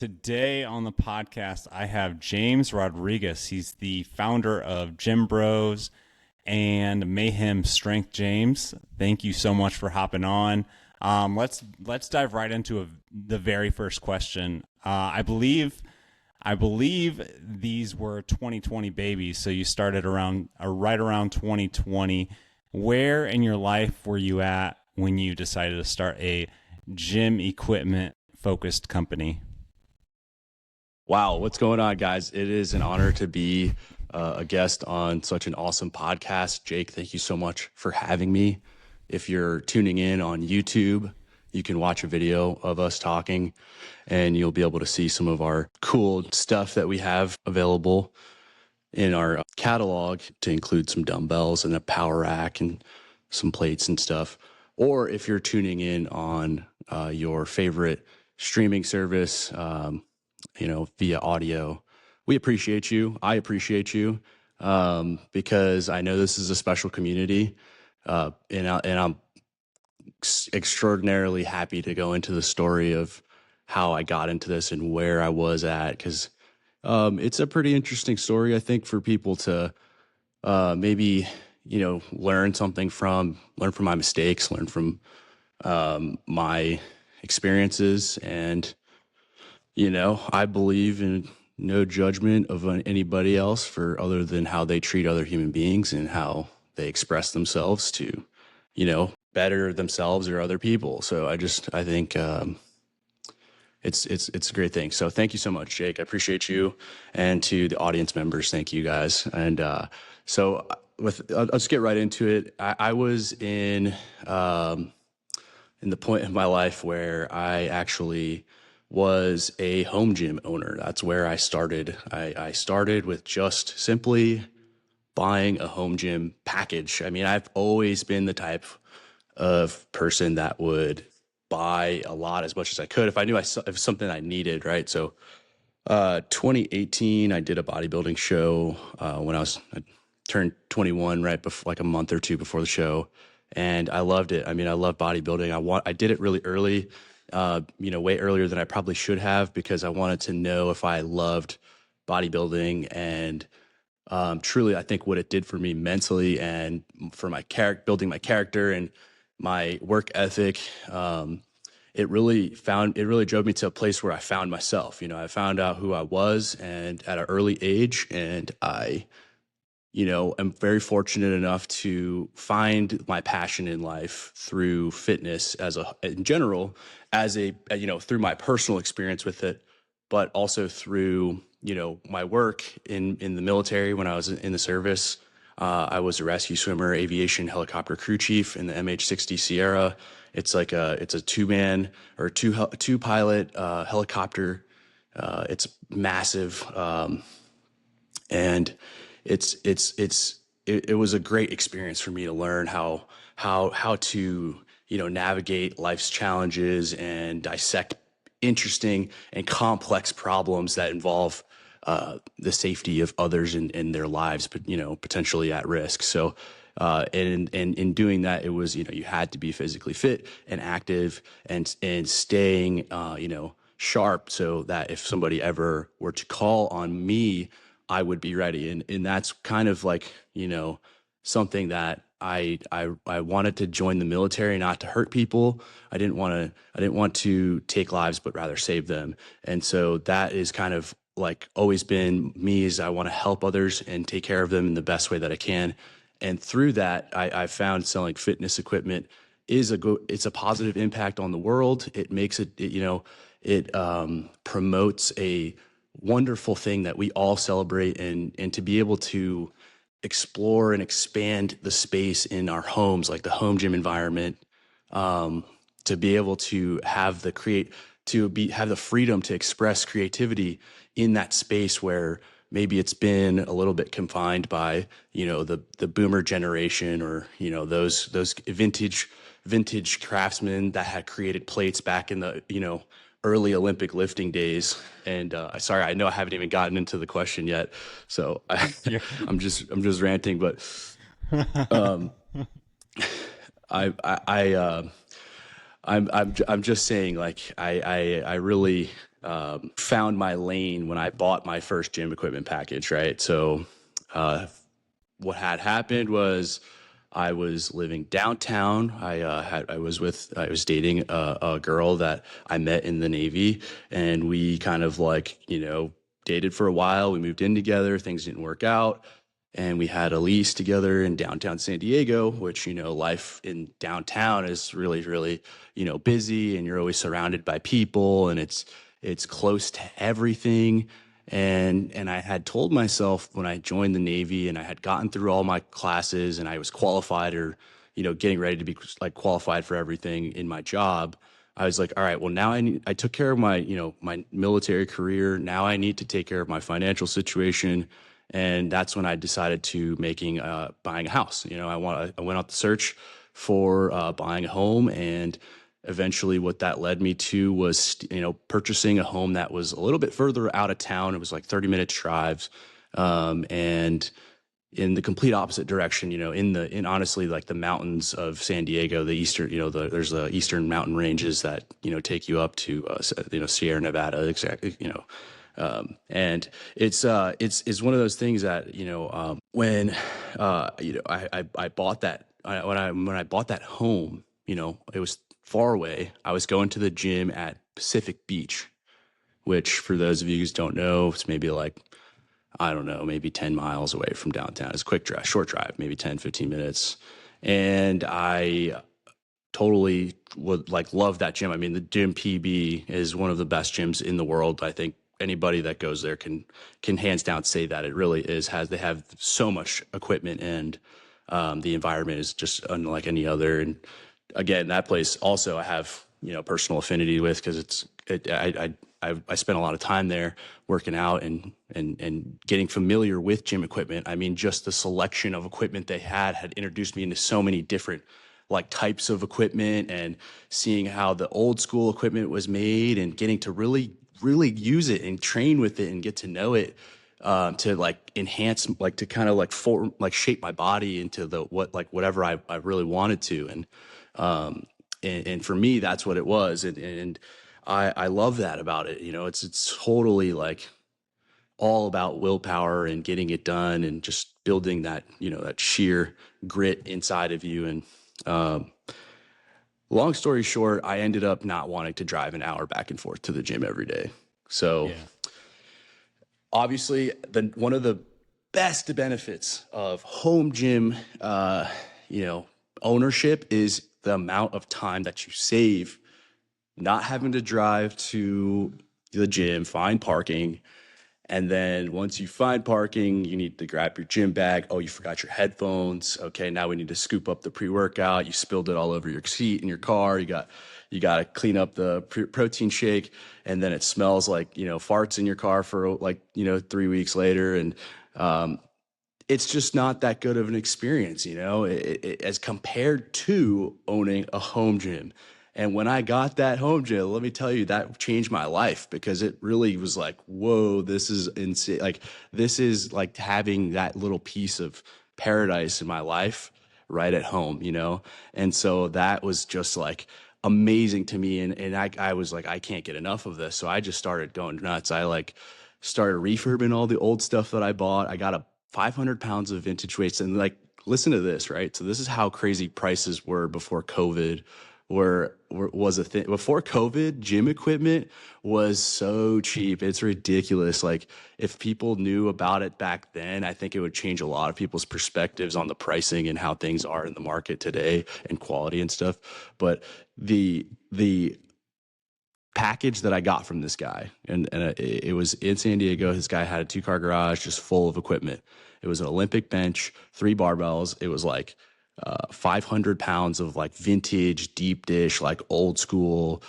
Today on the podcast, I have James Rodriguez. He's the founder of Gym Bros and Mayhem Strength. James, thank you so much for hopping on. Let's dive right into the very first question. I believe these were 2020 babies, so you started right around 2020. Where in your life were you at when you decided to start a gym equipment focused company? Wow, what's going on, guys? It is an honor to be a guest on such an awesome podcast. Jake, thank you so much for having me. If you're tuning in on YouTube, you can watch a video of us talking and you'll be able to see some of our cool stuff that we have available in our catalog, to include some dumbbells and a power rack and some plates and stuff. Or if you're tuning in on your favorite streaming service, via audio, we appreciate you. I appreciate you because I know this is a special community, and I'm extraordinarily happy to go into the story of how I got into this and where I was at, because it's a pretty interesting story, I think, for people to maybe learn from my mistakes, learn from my experiences. And I believe in no judgment of anybody else for other than how they treat other human beings and how they express themselves to, better themselves or other people. So I think it's a great thing. So thank you so much, Jake. I appreciate you, and to the audience members, thank you guys. And so I'll just get right into it. I was in the point in my life where I actually was a home gym owner. That's where I started. I started with just simply buying a home gym package. I mean, I've always been the type of person that would buy a lot, as much as I could, if I knew it was something I needed, right? So 2018, I did a bodybuilding show when I turned 21, right before, like a month or two before the show. And I loved it. I mean, I love bodybuilding. I did it really early. Way earlier than I probably should have, because I wanted to know if I loved bodybuilding. And truly, I think what it did for me mentally and for my building my character and my work ethic, it really drove me to a place where I found myself. I found out who I was, and at an early age, and I am very fortunate enough to find my passion in life through fitness in general, through my personal experience with it, but also through, my work in the military. When I was in the service, I was a rescue swimmer, aviation helicopter crew chief in the MH-60 Sierra. It's a two-man or two pilot helicopter. It's massive. And it was a great experience for me to learn how to navigate life's challenges and dissect interesting and complex problems that involve the safety of others in their lives, but potentially at risk. So and in doing that, it was you had to be physically fit and active and staying sharp, so that if somebody ever were to call on me, I would be ready. And that's kind of like, something that I wanted to join the military, not to hurt people. I didn't want to take lives, but rather save them. And so that is kind of like always been me, is I want to help others and take care of them in the best way that I can. And through that, I found selling fitness equipment it's a positive impact on the world. It makes it promotes a wonderful thing that we all celebrate, and to be able to explore and expand the space in our homes, like the home gym environment, to be able to have the freedom to express creativity in that space where maybe it's been a little bit confined by the boomer generation, or those vintage craftsmen that had created plates back in the early Olympic lifting days. And sorry, I know I haven't even gotten into the question yet, so I'm just ranting. But I'm just saying, like, I really found my lane when I bought my first gym equipment package, right? So what had happened was I was living downtown. I was dating a girl that I met in the Navy, and we kind of like, dated for a while. We moved in together. Things didn't work out. And we had a lease together in downtown San Diego, which, life in downtown is really, really, busy, and you're always surrounded by people, and it's close to everything. And I had told myself when I joined the Navy and I had gotten through all my classes and I was qualified, or, getting ready to be like qualified for everything in my job, I was like, all right, well, now I took care of my, my military career. Now I need to take care of my financial situation. And that's when I decided to buying a house. I went out to search for buying a home, and eventually what that led me to was, purchasing a home that was a little bit further out of town. It was like 30 minutes drives, and in the complete opposite direction, in honestly like the mountains of San Diego, the eastern, there's the eastern mountain ranges that, take you up to, Sierra Nevada, exactly, and it's one of those things that, when, I bought that, when I bought that home, it was far away. I was going to the gym at Pacific Beach, which for those of you who don't know, it's maybe like, I don't know, maybe 10 miles away from downtown. It's a quick drive, short drive, maybe 10, 15 minutes. And I totally would love that gym. I mean, the gym PB is one of the best gyms in the world. I think anybody that goes there can hands down say that it really is. They have so much equipment, and the environment is just unlike any other. And again, that place also I have, personal affinity with, because I spent a lot of time there working out and getting familiar with gym equipment. I mean, just the selection of equipment they had introduced me into so many different types of equipment, and seeing how the old school equipment was made, and getting to really, really use it and train with it and get to know it, to enhance, to kind of shape my body into whatever I really wanted to. And for me, that's what it was. And I love that about it. It's totally all about willpower and getting it done, and just building that, that sheer grit inside of you. And long story short, I ended up not wanting to drive an hour back and forth to the gym every day. So yeah. Obviously, one of the best benefits of home gym, ownership is the amount of time that you save not having to drive to the gym, find parking. And then once you find parking, you need to grab your gym bag. Oh, you forgot your headphones. Okay, now we need to scoop up the pre-workout. You spilled it all over your seat in your car. You got to clean up the protein shake, and then it smells like, farts in your car for 3 weeks later. And it's just not that good of an experience, as compared to owning a home gym. And when I got that home gym, let me tell you, that changed my life, because it really was like, whoa, this is insane. This is like having that little piece of paradise in my life right at home, And so that was just amazing to me. And I was like, I can't get enough of this. So I just started going nuts. I started refurbing all the old stuff that I bought. I got 500 pounds of vintage weights, and listen to this, right? So this is how crazy prices were before COVID. Was a thing. Before COVID, gym equipment was so cheap. It's ridiculous. If people knew about it back then, I think it would change a lot of people's perspectives on the pricing and how things are in the market today, and quality and stuff. But the package that I got from this guy, and it was in San Diego. This guy had a 2-car garage just full of equipment. It was an Olympic bench, 3 barbells. It was 500 pounds of vintage deep dish, old school,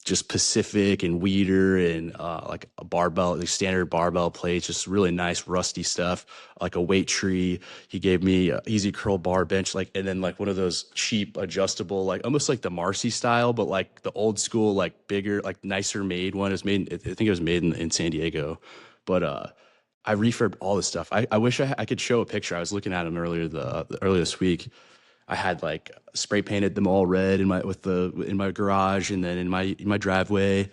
just Pacific and Weeder, and a barbell, standard barbell plates, just really nice rusty stuff, a weight tree. He gave me a easy curl bar bench, and then one of those cheap adjustable, almost like the Marcy style, but the old school, bigger, nicer made one. It was made, I think it was made in San Diego, but I refurbed all this stuff. I wish I could show a picture. I was looking at them earlier this week. I had spray painted them all red in my garage, and then in my driveway.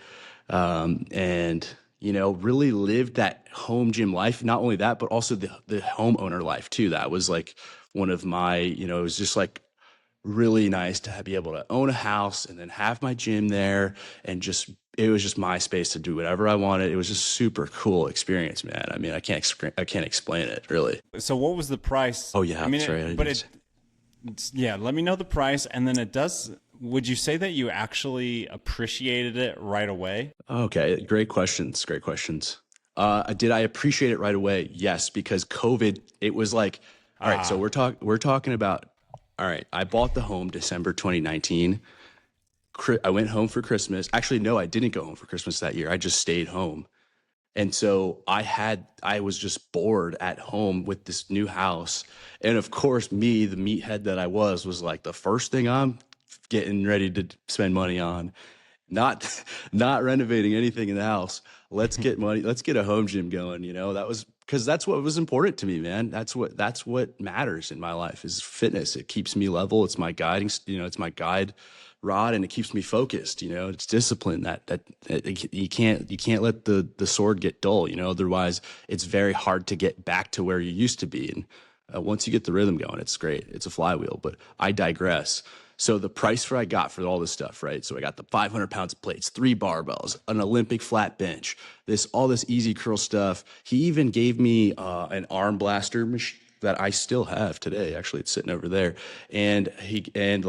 And really lived that home gym life. Not only that, but also the homeowner life too. That was like one of my, it was just like really nice to be able to own a house and then have my gym there, and just it was just my space to do whatever I wanted. It was just super cool experience, man. I mean, I can't explain it really. So what was the price? Oh yeah, I mean, that's right. yeah, let me know the price. And then would you say that you actually appreciated it right away? Okay, great questions. Great questions. Did I appreciate it right away? Yes, because COVID, it was like, all right, so we're talking about, all right, I bought the home December 2019. I went home for Christmas. Actually, no, I didn't go home for Christmas that year. I just stayed home. And so I was just bored at home with this new house. And of course, me, the meathead that I was like, the first thing I'm getting ready to spend money on, not not renovating anything in the house. Let's get money. Let's get a home gym going. That was because that's what was important to me, man. That's what matters in my life is fitness. It keeps me level. It's my guiding, it's my guide rod, and it keeps me focused. It's discipline that you can't let the sword get dull. Otherwise it's very hard to get back to where you used to be. And once you get the rhythm going, it's great. It's a flywheel. But I digress. So the price for I got for all this stuff, right? So I got the 500 pounds of plates, 3 barbells, an Olympic flat bench, all this easy curl stuff. He even gave me an arm blaster machine that I still have today. Actually, it's sitting over there. And he gave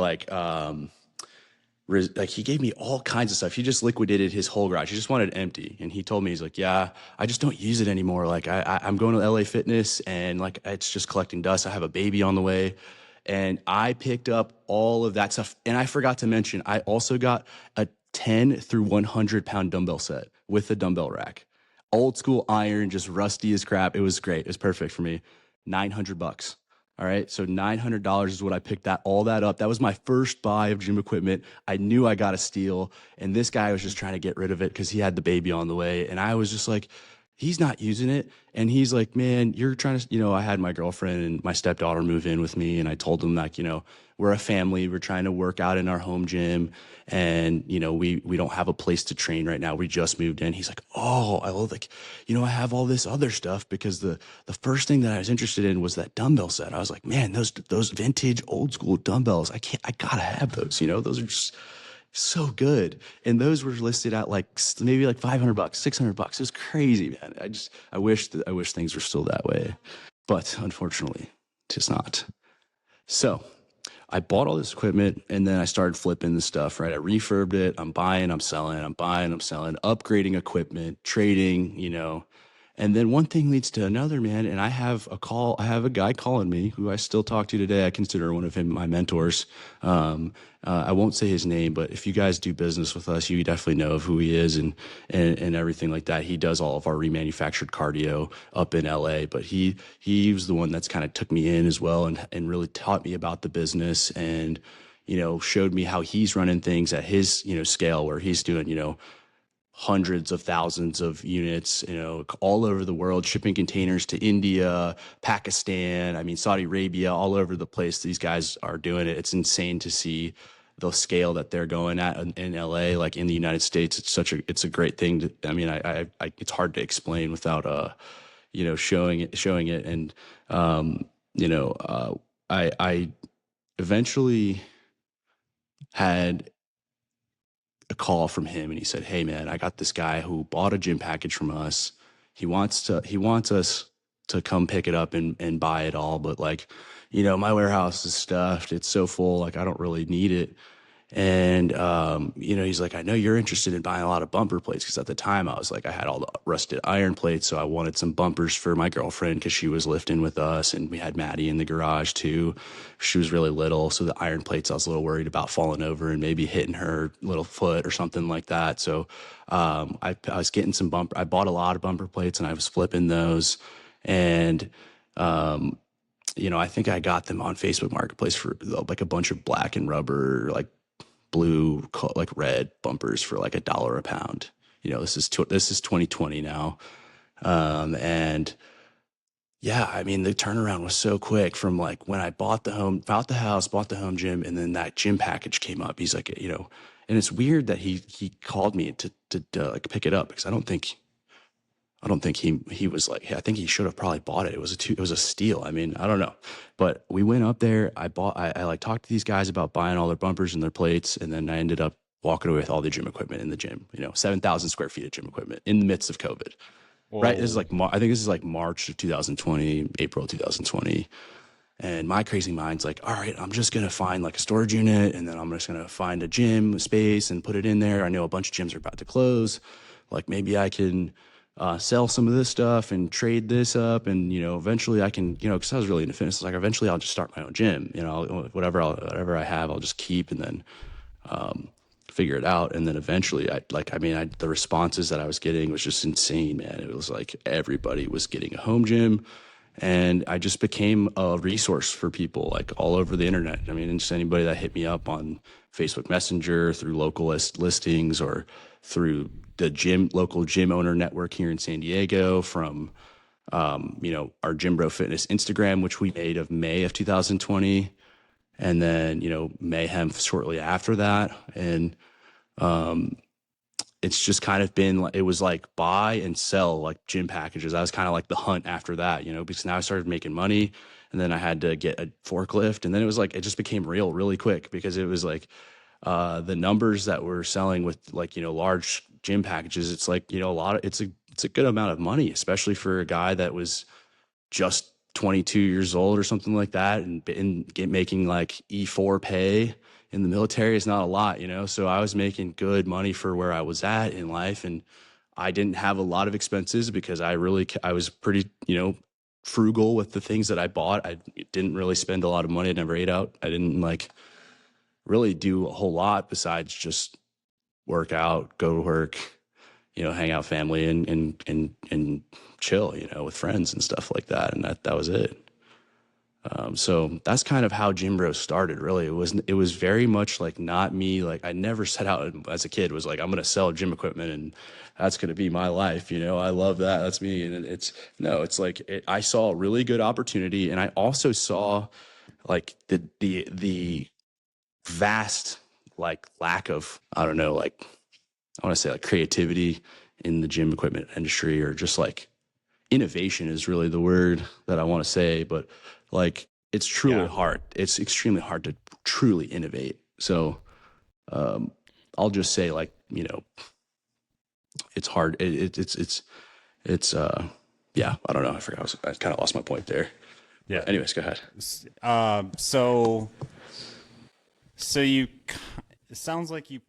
me all kinds of stuff. He just liquidated his whole garage. He just wanted it empty. And he told me, he's like, yeah, I just don't use it anymore. Like I'm going to LA Fitness, and like, it's just collecting dust. I have a baby on the way. And I picked up all of that stuff. And I forgot to mention, I also got a 10 through 100 pound dumbbell set with a dumbbell rack. Old school iron, just rusty as crap. It was great. It was perfect for me. $900. All right. So $900 is what I picked all that up. That was my first buy of gym equipment. I knew I got a steal. And this guy was just trying to get rid of it because he had the baby on the way. And I was just like, he's not using it. And he's like, man, you're trying to, I had my girlfriend and my stepdaughter move in with me. And I told them, like, we're a family. We're trying to work out in our home gym. And, we don't have a place to train right now. We just moved in. He I have all this other stuff, because the first thing that I was interested in was that dumbbell set. I was like, man, those vintage old school dumbbells, I gotta have those, those are just so good. And those were listed at maybe like $500, $600. It was crazy, man. I wish things were still that way, but unfortunately it's not. So I bought all this equipment, and then I started flipping the stuff, right? I refurbed it. I'm buying, I'm selling, upgrading equipment, trading, and then one thing leads to another, man. And I have a guy calling me who I still talk to today. I consider one of my mentors. I won't say his name, but if you guys do business with us, you definitely know of who he is and everything like that. He does all of our remanufactured cardio up in LA, but he was the one that's kind of took me in as well, and really taught me about the business, and, showed me how he's running things at his, scale, where he's doing, hundreds of thousands of units, all over the world, shipping containers to India, Pakistan, Saudi Arabia, all over the place. These guys are doing it. It's insane to see the scale that they're going at in LA, like in the United States. It's a great thing. It's hard to explain without, showing it. And, I eventually had a call from him, and he said, hey man, I got this guy who bought a gym package from us. He wants us to come pick it up and buy it all. But my warehouse is stuffed. It's so full. I don't really need it. And, he's like, I know you're interested in buying a lot of bumper plates. Cause at the time I was like, I had all the rusted iron plates. So I wanted some bumpers for my girlfriend, cause she was lifting with us, and we had Maddie in the garage too. She was really little. So the iron plates, I was a little worried about falling over and maybe hitting her little foot or something like that. So, I was getting I bought a lot of bumper plates, and I was flipping those. And, I think I got them on Facebook Marketplace for like a bunch of black and rubber, like blue, like red bumpers for like $1 a pound. This is 2020 now. And yeah, the turnaround was so quick from like when I bought the house, bought the home gym, and then that gym package came up. He's like, And it's weird that he called me to like pick it up, because I don't think he was like, I think he should have probably bought it. It was a steal. I mean, I don't know, but we went up there. I like talked to these guys about buying all their bumpers and their plates, and then I ended up walking away with all the gym equipment in the gym. 7,000 square feet of gym equipment in the midst of COVID. Whoa. Right. This is like I think this is like March of 2020, April 2020. And my crazy mind's like, all right, I'm just going to find like a storage unit, and then I'm just going to find a gym space and put it in there. I know a bunch of gyms are about to close. Like, maybe I can sell some of this stuff and trade this up. And, eventually I can, because I was really into fitness, like eventually I'll just start my own gym, whatever I have, I'll just keep, and then figure it out. And then eventually the responses that I was getting was just insane, man. It was like everybody was getting a home gym. And I just became a resource for people like all over the internet. I mean, just anybody that hit me up on Facebook Messenger, through local listings, or through the local gym owner network here in San Diego, from, our Gym Bro Fitness Instagram, which we made of May of 2020. And then, Mayhem shortly after that. And, it's just kind of been, it was like buy and sell like gym packages. I was kind of like the hunt after that, because now I started making money, and then I had to get a forklift, and then it was like, it just became real really quick, because it was like, the numbers that we're selling with like, large gym packages, it's like, it's a good amount of money, especially for a guy that was just 22 years old or something like that, and making like E4 pay in the military is not a lot, so I was making good money for where I was at in life. And I didn't have a lot of expenses, because I was pretty, frugal with the things that I bought. I didn't really spend a lot of money. I never ate out. I didn't like really do a whole lot besides just work out, go to work, hang out family, and chill, with friends and stuff like that. And that was it. So that's kind of how Gym Bro started, really. It was very much like not me. Like, I never set out as a kid was like, I'm going to sell gym equipment and that's going to be my life. I love that. That's me. And it's like, I saw a really good opportunity. And I also saw like the vast, like, lack of, I don't know, like, I want to say like creativity in the gym equipment industry, or just like innovation is really the word that I want to say. But like, it's truly hard. It's extremely hard to truly innovate. So I'll just say, like, it's hard. It's yeah, I don't know. I forgot. I kind of lost my point there. Yeah. But anyways, go ahead. So it sounds like you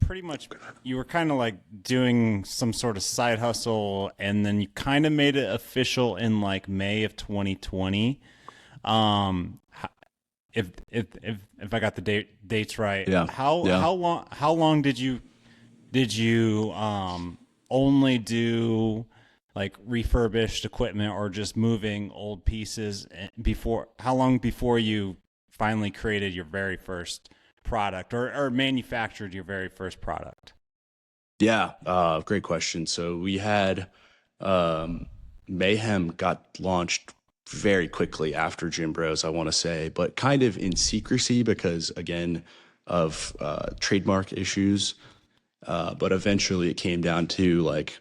were kind of like doing some sort of side hustle, and then you kind of made it official in like May of 2020. If I got the dates right, Yeah. How long did you only do like refurbished equipment, or just moving old pieces how long before you finally created your very first product, or manufactured your very first product? Yeah. Great question. So we had, Mayhem got launched very quickly after Gym Bros, I want to say, but kind of in secrecy because, again, of trademark issues. But eventually it came down to, like,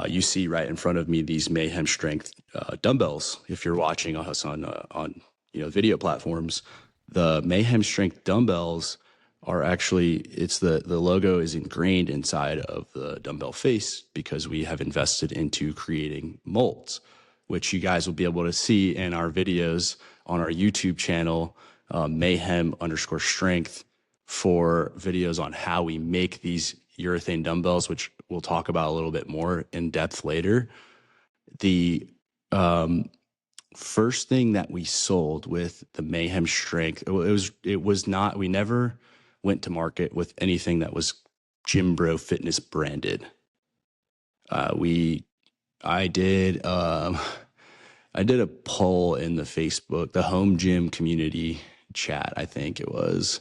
you see right in front of me these Mayhem Strength dumbbells. If you're watching us on video platforms, the Mayhem Strength dumbbells are actually, it's the logo is ingrained inside of the dumbbell face, because we have invested into creating molds, which you guys will be able to see in our videos on our YouTube channel, Mayhem_Strength, for videos on how we make these urethane dumbbells, which we'll talk about a little bit more in depth later. The first thing that we sold with the Mayhem Strength, we never went to market with anything that was Gym Bro Fitness branded. I did a poll in the Facebook, the home gym community chat, I think it was,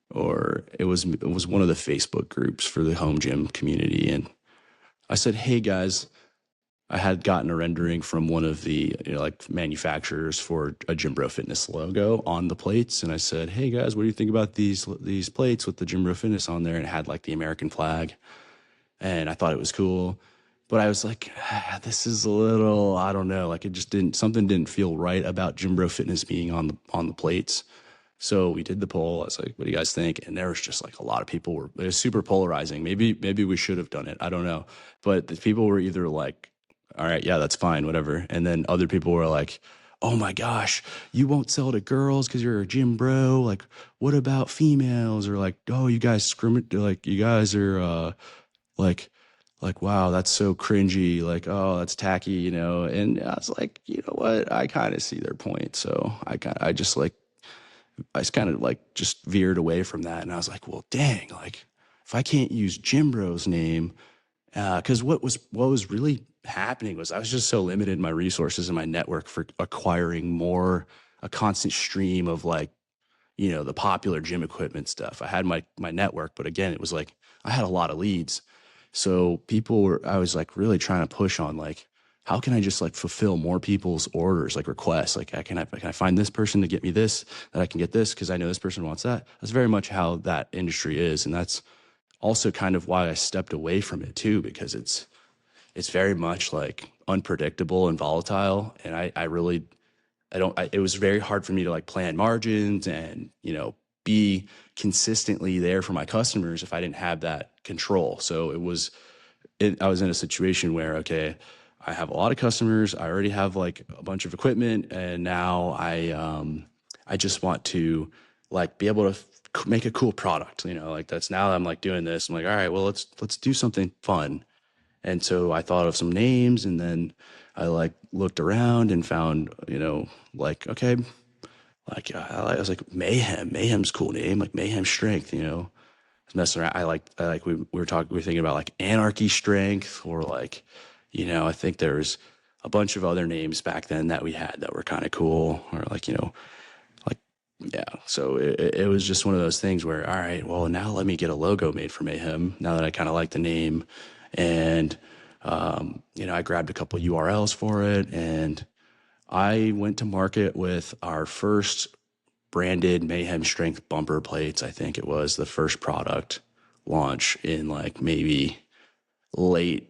or it was one of the Facebook groups for the home gym community. And I said, hey guys, I had gotten a rendering from one of the like manufacturers for a Gym Bro Fitness logo on the plates, and I said, "Hey guys, what do you think about these plates with the Gym Bro Fitness on there?" And it had like the American flag, and I thought it was cool, but I was like, "This is a little, I don't know, like it just something didn't feel right about Gym Bro Fitness being on the plates." So we did the poll. I was like, "What do you guys think?" And there was just like a lot of people it was super polarizing. Maybe we should have done it. I don't know, but the people were either like, all right, yeah, that's fine, whatever. And then other people were like, oh my gosh, you won't sell to girls because you're a gym bro. Like, what about females? Or like, oh, you guys like you guys are like wow, that's so cringy. Like, oh, that's tacky, And I was like, you know what? I kind of see their point. So I just kind of like just veered away from that. And I was like, well, dang, like if I can't use Gym Bro's name, because what was really happening was I was just so limited in my resources and my network for acquiring a constant stream of like, the popular gym equipment stuff. I had my network, but again, it was like I had a lot of leads. So I was like really trying to push on like, how can I just like fulfill more people's orders, like requests? Like, can I find this person to get me this, that I can get this because I know this person wants that? That's very much how that industry is. And that's also kind of why I stepped away from it too, because it's very much like unpredictable and volatile. And it was very hard for me to like plan margins and, be consistently there for my customers if I didn't have that control. So I was in a situation where, okay, I have a lot of customers. I already have like a bunch of equipment, and now I just want to like be able to make a cool product, like that's now I'm like doing this. I'm like, all right, well, let's do something fun. And so I thought of some names, and then I like looked around and found, like, okay, like I was like Mayhem's a cool name, like Mayhem Strength, I was messing around. We were thinking about like Anarchy Strength, or like, I think there's a bunch of other names back then that we had that were kind of cool, or like, like, yeah. So it was just one of those things where, all right, well, now let me get a logo made for Mayhem now that I kind of like the name. And, I grabbed a couple URLs for it, and I went to market with our first branded Mayhem Strength bumper plates. I think it was the first product launch in like maybe late,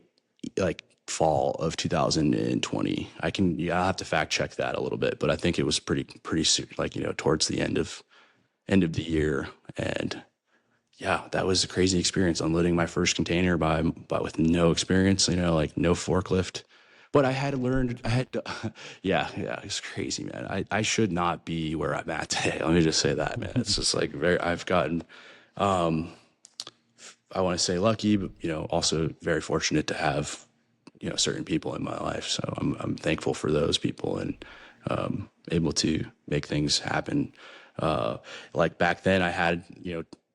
like fall of 2020. I'll have to fact check that a little bit, but I think it was pretty soon, like, towards the end of the year. And yeah, that was a crazy experience, unloading my first container but with no experience, like no forklift. But yeah, it's crazy, man. I should not be where I'm at today. Let me just say that, man. It's just like I've gotten, I want to say lucky, but, also very fortunate to have, certain people in my life. So I'm thankful for those people, and, able to make things happen. Like back then I had,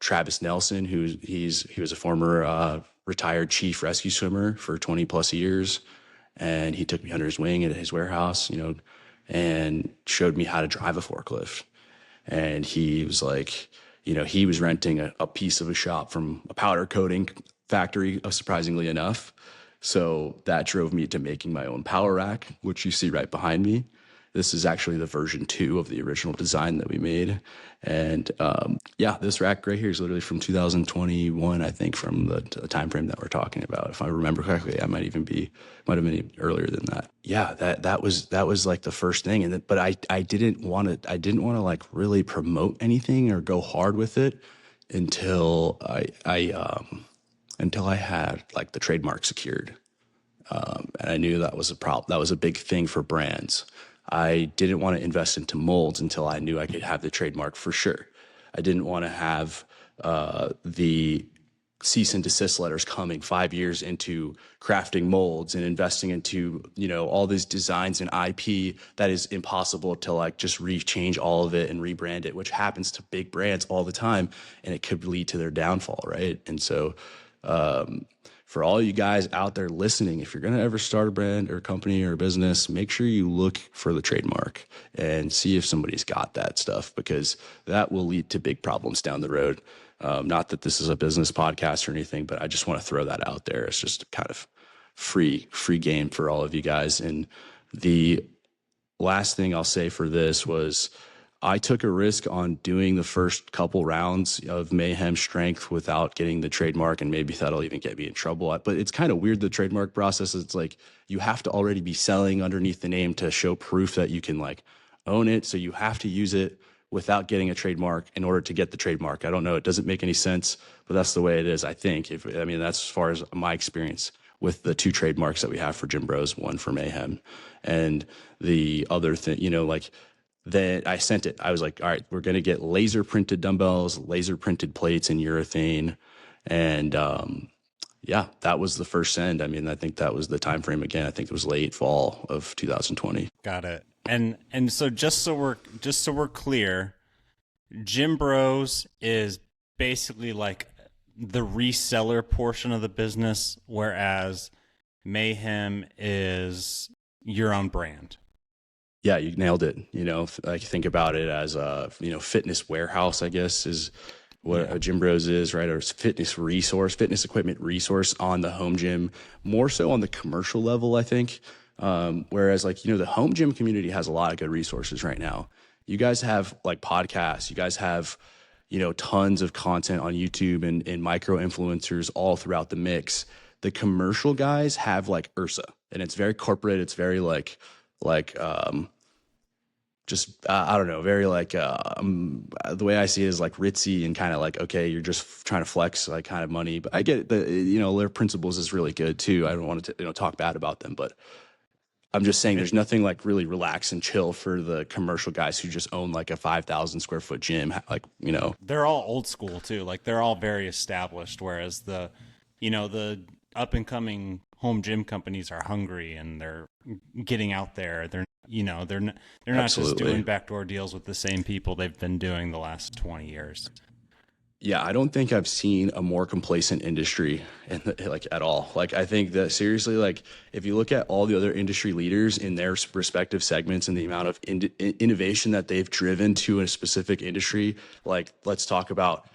Travis Nelson, he was a former, retired chief rescue swimmer for 20 plus years. And he took me under his wing at his warehouse, and showed me how to drive a forklift. And he was like, he was renting a piece of a shop from a powder coating factory, surprisingly enough. So that drove me to making my own power rack, which you see right behind me. This is actually the version 2 of the original design that we made. And yeah, this rack right here is literally from 2021, I think, from the time frame that we're talking about. If I remember correctly, I might have been earlier than that. Yeah, that was like the first thing. But I didn't want to like really promote anything or go hard with it until I had like the trademark secured. And I knew that was a problem. That was a big thing for brands. I didn't want to invest into molds until I knew I could have the trademark for sure. I didn't want to have the cease and desist letters coming 5 years into crafting molds and investing into, all these designs and IP that is impossible to like just rechange all of it and rebrand it, which happens to big brands all the time, and it could lead to their downfall, right? And so for all you guys out there listening, if you're going to ever start a brand or a company or a business, make sure you look for the trademark and see if somebody's got that stuff, because that will lead to big problems down the road. Not that this is a business podcast or anything, but I just want to throw that out there. It's just kind of free game for all of you guys. And the last thing I'll say for this was I took a risk on doing the first couple rounds of Mayhem Strength without getting the trademark, and maybe that'll even get me in trouble. But it's kind of weird, the trademark process. It's like you have to already be selling underneath the name to show proof that you can like own it. So you have to use it without getting a trademark in order to get the trademark. I don't know. It doesn't make any sense, but that's the way it is, I think. That's as far as my experience with the 2 trademarks that we have for Gym Bros, one for Mayhem, and the other thing, that I sent it. I was like, all right, we're going to get laser printed dumbbells, laser printed plates in urethane. And that was the first send. I mean, I think that was the time frame again. I think it was late fall of 2020. Got it. And so just so we're clear, Gym Bros is basically like the reseller portion of the business, whereas Mayhem is your own brand. Yeah, you nailed it. Like think about it as a, fitness warehouse, I guess, is what a Gym Bros is, right? Or fitness equipment resource on the home gym, more so on the commercial level, I think. Whereas the home gym community has a lot of good resources right now. You guys have like podcasts, you guys have, tons of content on YouTube and micro influencers all throughout the mix. The commercial guys have like Ursa, and it's very corporate. It's very I don't know, very the way I see it is like ritzy and kind of like, okay, you're just trying to flex like kind of money. But I get their principles is really good too. I don't want to talk bad about them, but I'm just saying there's nothing like really relax and chill for the commercial guys who just own like a 5,000 square foot gym. They're all old school too. Like they're all very established. Whereas the up and coming home gym companies are hungry and they're getting out there. They're not just doing backdoor deals with the same people they've been doing the last 20 years. Yeah, I don't think I've seen a more complacent industry at all. Like, I think that seriously, like if you look at all the other industry leaders in their respective segments and the amount of innovation that they've driven to a specific industry, like let's talk about,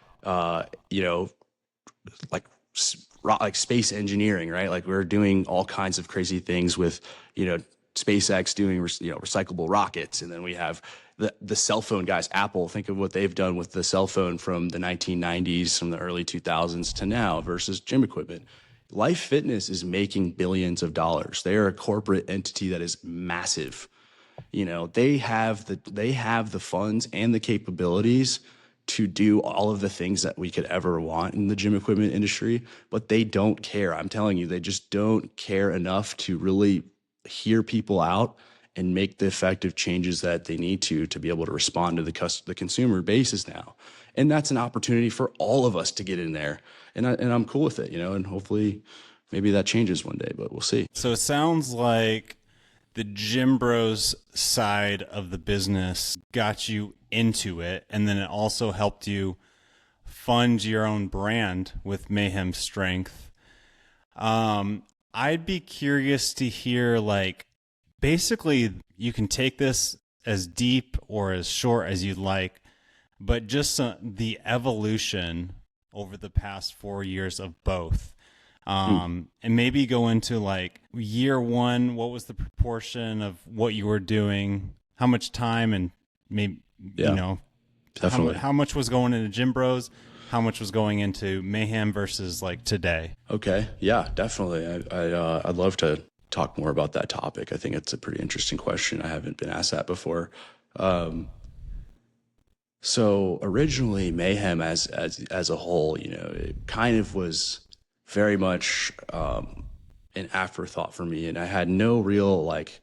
like space engineering, right? Like we're doing all kinds of crazy things with, SpaceX doing, recyclable rockets. And then we have the cell phone guys, Apple. Think of what they've done with the cell phone from the 1990s, from the early 2000s to now versus gym equipment. Life Fitness is making billions of dollars. They are a corporate entity that is massive. They have the funds and the capabilities to do all of the things that we could ever want in the gym equipment industry, but they don't care. I'm telling you, they just don't care enough to really hear people out and make the effective changes that they need to be able to respond to the consumer basis now. And that's an opportunity for all of us to get in there. And I'm cool with it, and hopefully maybe that changes one day, but we'll see. So it sounds like the Gym Bros side of the business got you into it, and then it also helped you fund your own brand with Mayhem Strength. I'd be curious to hear, like, basically you can take this as deep or as short as you'd like, but just the evolution over the past 4 years of both. And maybe go into like year one, what was the proportion of what you were doing, how much time, and maybe, definitely how much was going into Gym Bros, how much was going into Mayhem versus like today? Okay. Yeah, definitely. I'd love to talk more about that topic. I think it's a pretty interesting question. I haven't been asked that before. So originally Mayhem as a whole, it kind of was very much an afterthought for me, and I had no real like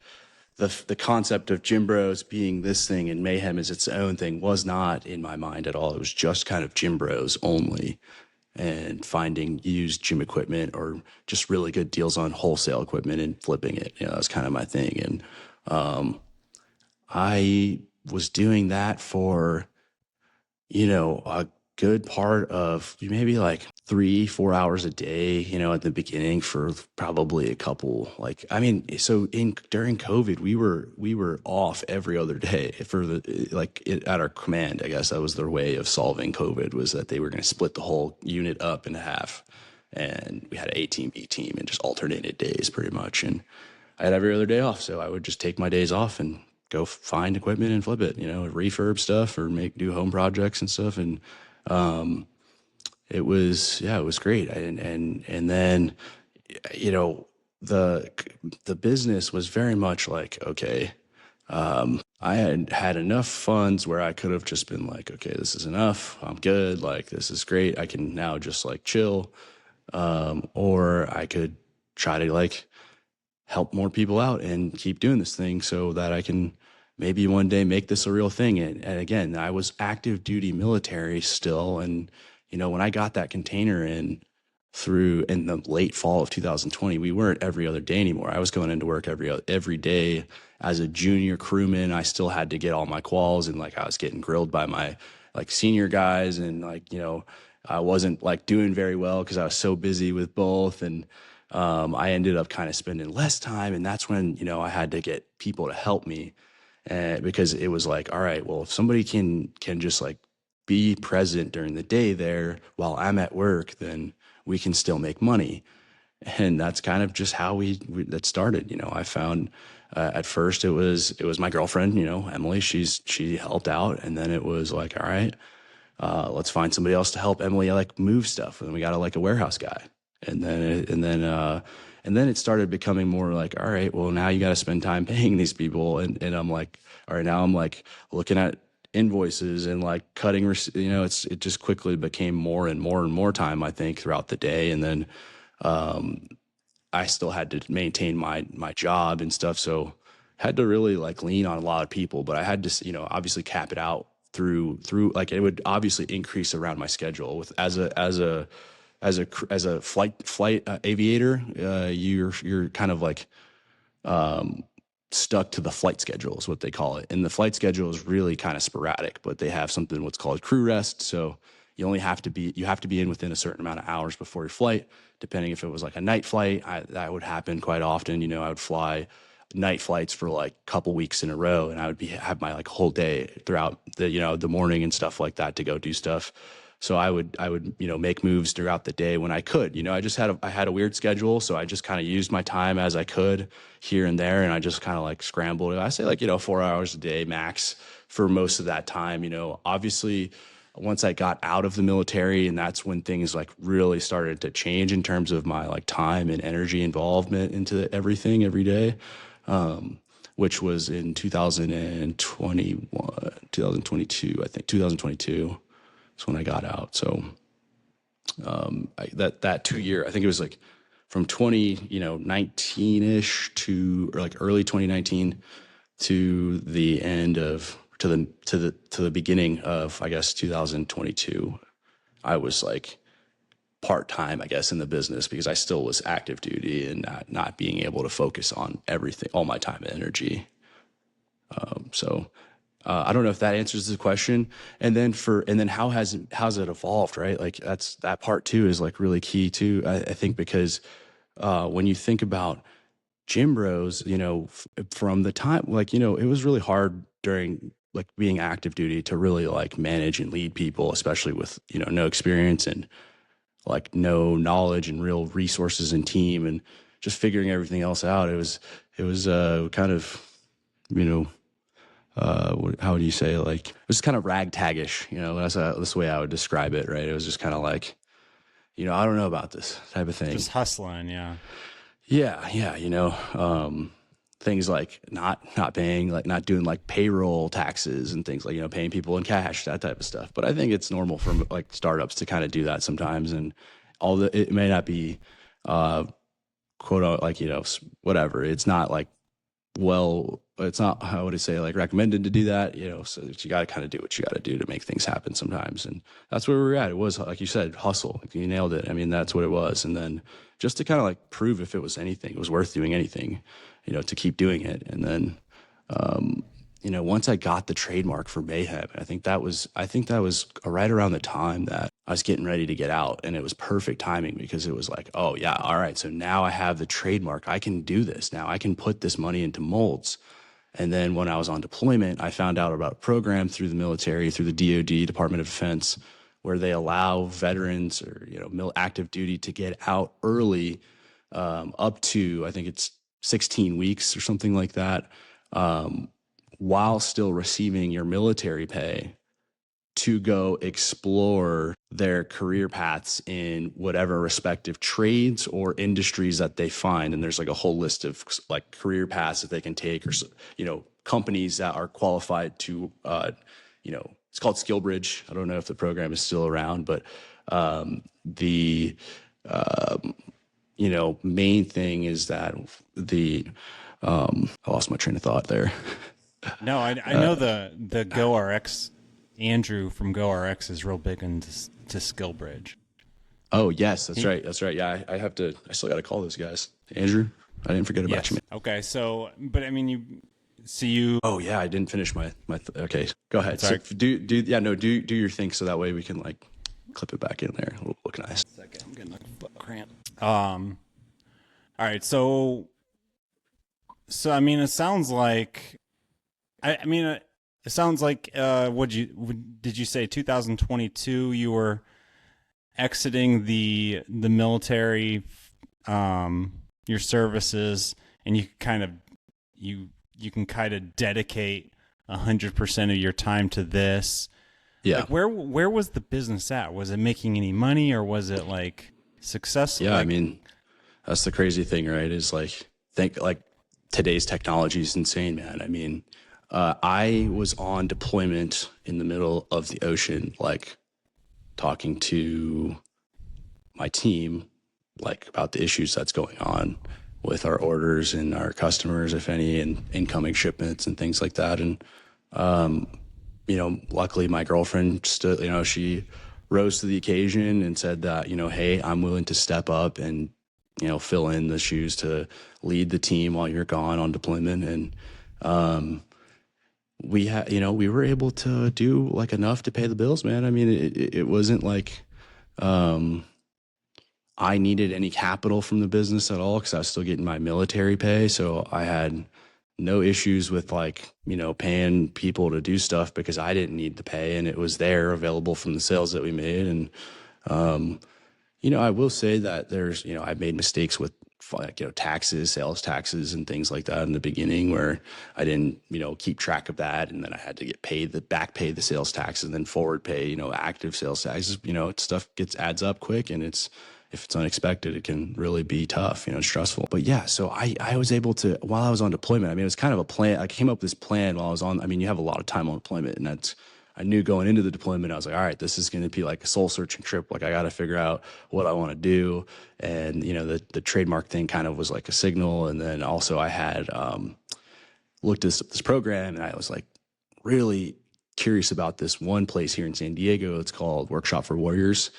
the concept of Gym Bros being this thing and Mayhem is its own thing was not in my mind at all. It was just kind of Gym Bros only, and finding used gym equipment or just really good deals on wholesale equipment and flipping it. That's kind of my thing. And I was doing that for a good part of maybe like 3-4 hours a day, at the beginning for probably a couple, during COVID, we were off every other day for at our command. I guess that was their way of solving COVID, was that they were going to split the whole unit up in half. and we had an A team, B team, and just alternated days pretty much. And I had every other day off, so I would just take my days off and go find equipment and flip it, refurb stuff or do home projects and stuff. And it was great. And then, the business was very much like, okay, I had enough funds where I could have just been like, okay, this is enough. I'm good. Like, this is great. I can now just like chill. Or I could try to like help more people out and keep doing this thing so that I can maybe one day make this a real thing. And again, I was active duty military still. And, when I got that container in the late fall of 2020, we weren't every other day anymore. I was going into work every day as a junior crewman. I still had to get all my quals, and like I was getting grilled by my like senior guys, and like, I wasn't like doing very well because I was so busy with both. And I ended up kind of spending less time. And that's when, I had to get people to help me, because it was like, all right, well, if somebody can just like be present during the day there while I'm at work, then we can still make money. And that's kind of just how that started. I found, at first it was my girlfriend, Emily, she helped out. And then it was like, all right, let's find somebody else to help Emily like move stuff. And we got a warehouse guy. And then it started becoming more like, all right, well, now you got to spend time paying these people. And I'm like, all right, now I'm like looking at invoices and like cutting, it just quickly became more and more and more time, I think, throughout the day. And then, I still had to maintain my job and stuff. So had to really like lean on a lot of people, but I had to, obviously cap it out through like it would obviously increase around my schedule with as a flight aviator. You're kind of like, stuck to the flight schedule is what they call it. And the flight schedule is really kind of sporadic, but they have what's called crew rest. So you have to be in within a certain amount of hours before your flight, depending if it was like a night flight. That would happen quite often. I would fly night flights for like a couple weeks in a row, and I would have my like whole day throughout the morning and stuff like that to go do stuff. So I would make moves throughout the day when I could. I had a weird schedule, so I just kind of used my time as I could here and there, and I just kind of like scrambled. I say like 4 hours a day max for most of that time. Obviously, once I got out of the military, and that's when things like really started to change in terms of my like time and energy involvement into everything every day, which was in 2022, I think 2022. That's when I got out. So that 2 year, I think it was like from 2019-ish to or like early 2019 to the end of to the beginning of, I guess, 2022. I was like part-time, I guess, in the business because I still was active duty and not being able to focus on everything, all my time and energy. I don't know if that answers the question. And then how's it evolved, right? Like that part too is like really key too. I think because when you think about gym bros, from the time, like, it was really hard during like being active duty to really like manage and lead people, especially with, no experience and like no knowledge and real resources and team and just figuring everything else out. It was kind of, how do you say, like, it was kind of ragtagish, that's the way I would describe it, right? It was just kind of like, I don't know about this type of thing. Just hustling, yeah. Yeah, things like not paying, like not doing like payroll taxes and things like, paying people in cash, that type of stuff. But I think it's normal for like startups to kind of do that sometimes. And it may not be, quote, like, whatever. It's not like, it's not, how would I say, like recommended to do that, so you got to kind of do what you got to do to make things happen sometimes. And that's where we were at. It was, like you said, hustle. Like, you nailed it. I mean, that's what it was. And then just to kind of like prove if it was worth doing anything, to keep doing it. And then, once I got the trademark for Mayhem, I think that was right around the time that I was getting ready to get out, and it was perfect timing because it was like, oh yeah, all right, so now I have the trademark. I can do this now. I can put this money into molds. And then when I was on deployment, I found out about a program through the military, through the DoD, Department of Defense, where they allow veterans or, active duty to get out early, up to, I think it's 16 weeks or something like that, while still receiving your military pay to go explore their career paths in whatever respective trades or industries that they find. And there's like a whole list of like career paths that they can take, or, companies that are qualified to, it's called SkillBridge. I don't know if the program is still around, but the main thing is that I lost my train of thought there. No, I know the GoRX. Andrew from GoRX is real big into SkillBridge. Oh yes, that's right. That's right. Yeah, I still got to call those guys. Andrew, I didn't forget about you, man. Okay, so, but I mean, Oh yeah, I didn't finish my. Okay, go ahead. Sorry. So do your thing, so that way we can like clip it back in there. It'll look nice. I'm getting like a foot cramp. All right, so I mean, it sounds like, it sounds like, did you say 2022 you were exiting the military, your services, and you can kind of dedicate 100% of your time to this. Yeah. Like where was the business at? Was it making any money, or was it like successful? Yeah, like, I mean, that's the crazy thing, right? Is like, today's technology is insane, man. I mean, I was on deployment in the middle of the ocean, like talking to my team, like about the issues that's going on with our orders and our customers, if any, and incoming shipments and things like that. And, luckily my girlfriend stood, she rose to the occasion and said that, hey, I'm willing to step up and, fill in the shoes to lead the team while you're gone on deployment. And, we were able to do like enough to pay the bills, man. I mean, it wasn't like, I needed any capital from the business at all, because I was still getting my military pay. So I had no issues with like, paying people to do stuff, because I didn't need the pay and it was there available from the sales that we made. And, I will say that there's, I made mistakes with like, taxes, sales taxes and things like that in the beginning, where I didn't, keep track of that. And then I had to get paid back pay the sales taxes, and then forward pay, active sales taxes, stuff adds up quick, and if it's unexpected, it can really be tough, stressful. But yeah, so I was able to, while I was on deployment, I mean, it was kind of a plan. I came up with this plan while I was on, I mean, you have a lot of time on deployment, and I knew going into the deployment, I was like, all right, this is going to be like a soul searching trip. Like, I got to figure out what I want to do. And, the trademark thing kind of was like a signal. And then also I had looked at this program, and I was like really curious about this one place here in San Diego. It's called Workshop for Warriors.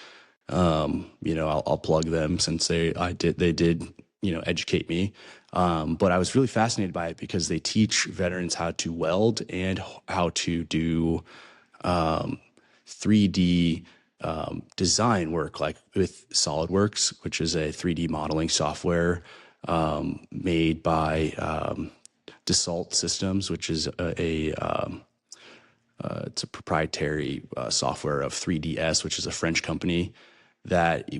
I'll plug them, since they did educate me. But I was really fascinated by it because they teach veterans how to weld and how to do 3D design work, like with SolidWorks, which is a 3D modeling software made by Dassault Systems, which is it's a proprietary software of 3DS, which is a French company,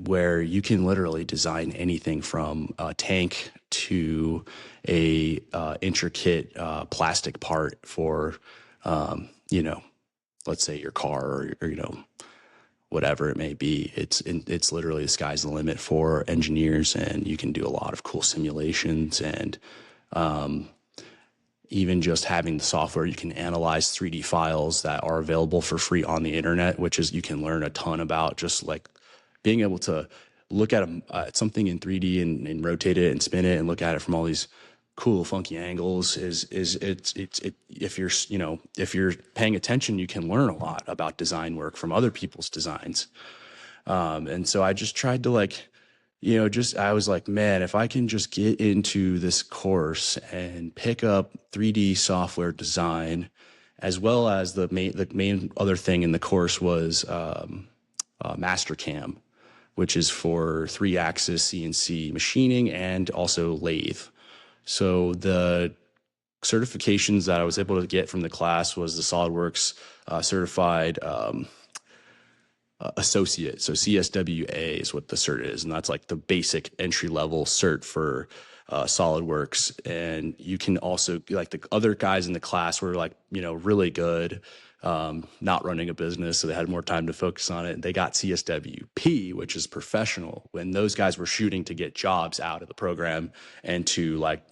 where you can literally design anything from a tank to a intricate plastic part for, let's say your car, or whatever it may be. It's literally, the sky's the limit for engineers, and you can do a lot of cool simulations. And even just having the software, you can analyze 3D files that are available for free on the internet, which is, you can learn a ton about just like being able to look at something in 3D and rotate it and spin it and look at it from all these cool, funky angles. If you're paying attention, you can learn a lot about design work from other people's designs. And so I just tried to I was like, man, if I can just get into this course and pick up 3D software design, as well as the main other thing in the course was Mastercam, which is for 3-axis CNC machining and also lathe. So the certifications that I was able to get from the class was the SolidWorks certified associate. So CSWA is what the cert is. And that's like the basic entry level cert for SolidWorks. And you can also, like, the other guys in the class were like, really good, not running a business, so they had more time to focus on it. They got CSWP, which is professional, when those guys were shooting to get jobs out of the program and to, like,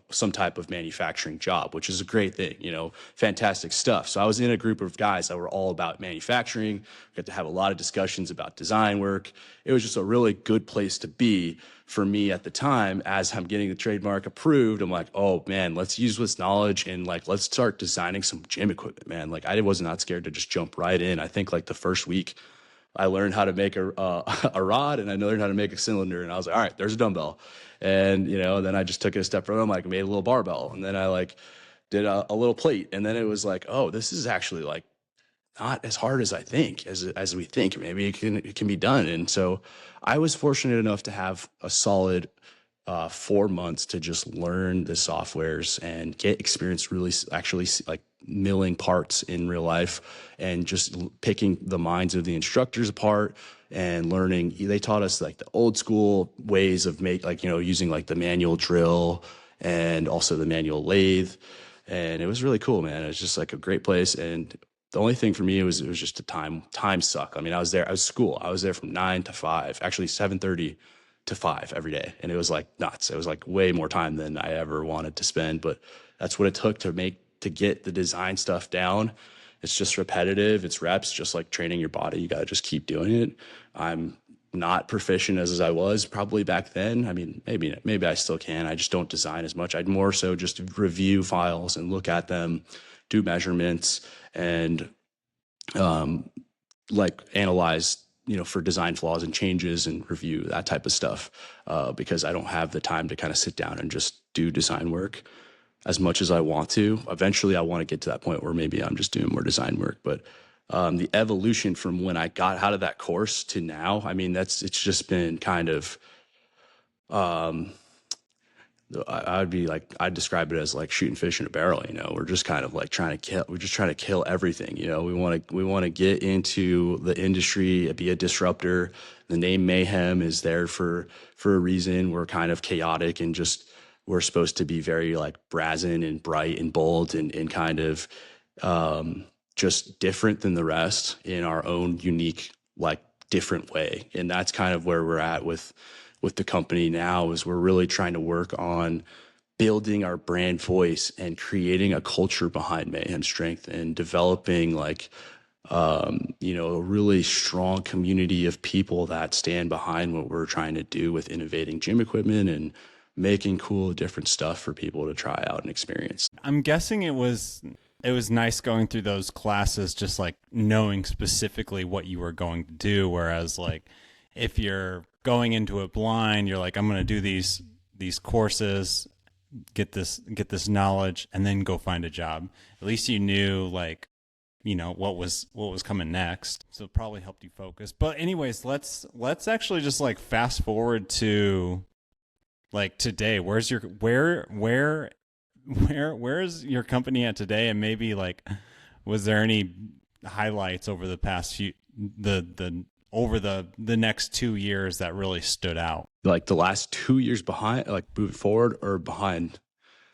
some type of manufacturing job, which is a great thing, fantastic stuff. So I was in a group of guys that were all about manufacturing. We got to have a lot of discussions about design work. It was just a really good place to be for me at the time. As I'm getting the trademark approved, I'm like, oh man, let's use this knowledge and, like, let's start designing some gym equipment, man. Like, I was not scared to just jump right in. I think, like, the first week I learned how to make a rod, and I learned how to make a cylinder, and I was like, all right, there's a dumbbell. And, then I just took it a step further. I'm like, I made a little barbell, and then I, like, did a little plate. And then it was like, oh, this is actually, like, not as hard as I think, as we think. Maybe it can be done. And so I was fortunate enough to have a solid 4 months to just learn the softwares and get experience really actually, like, milling parts in real life, and just picking the minds of the instructors apart and learning. They taught us, like, the old school ways of using, like, the manual drill and also the manual lathe. And it was really cool, man. It was just, like, a great place. And the only thing for me, it was just a time suck. I mean, I was there from 9 to 5, actually 7:30 to 5 every day. And it was, like, nuts. It was, like, way more time than I ever wanted to spend, but that's what it took to get the design stuff down. It's just repetitive. It's reps, just like training your body. You got to just keep doing it. I'm not proficient as I was probably back then. I mean, maybe I still can. I just don't design as much. I'd more so just review files and look at them, do measurements, and like, analyze, for design flaws and changes, and review that type of stuff, because I don't have the time to kind of sit down and just do design work as much as I want to. Eventually I want to get to that point where maybe I'm just doing more design work. But the evolution from when I got out of that course to now, I mean, it's just been kind of, I'd describe it as like shooting fish in a barrel. We're just kind of like trying to kill everything. We want to get into the industry, be a disruptor. The name Mayhem is there for a reason. We're kind of chaotic, and just, we're supposed to be very, like, brazen and bright and bold, and kind of just different than the rest in our own unique, like, different way. And that's kind of where we're at with the company now, is we're really trying to work on building our brand voice and creating a culture behind Mayhem Strength, and developing, like, a really strong community of people that stand behind what we're trying to do with innovating gym equipment and making cool, different stuff for people to try out and experience. I'm guessing it was nice going through those classes, just, like, knowing specifically what you were going to do. Whereas, like, if you're going into it blind, you're like, I'm going to do these courses, get this knowledge, and then go find a job. At least you knew, like, what was coming next. So it probably helped you focus. But anyways, let's actually just, like, fast forward to, like, today. Where's your where's your company at today? And maybe, like, was there any highlights over the past few over the next 2 years that really stood out? Like, the last 2 years behind, like, moving forward or behind?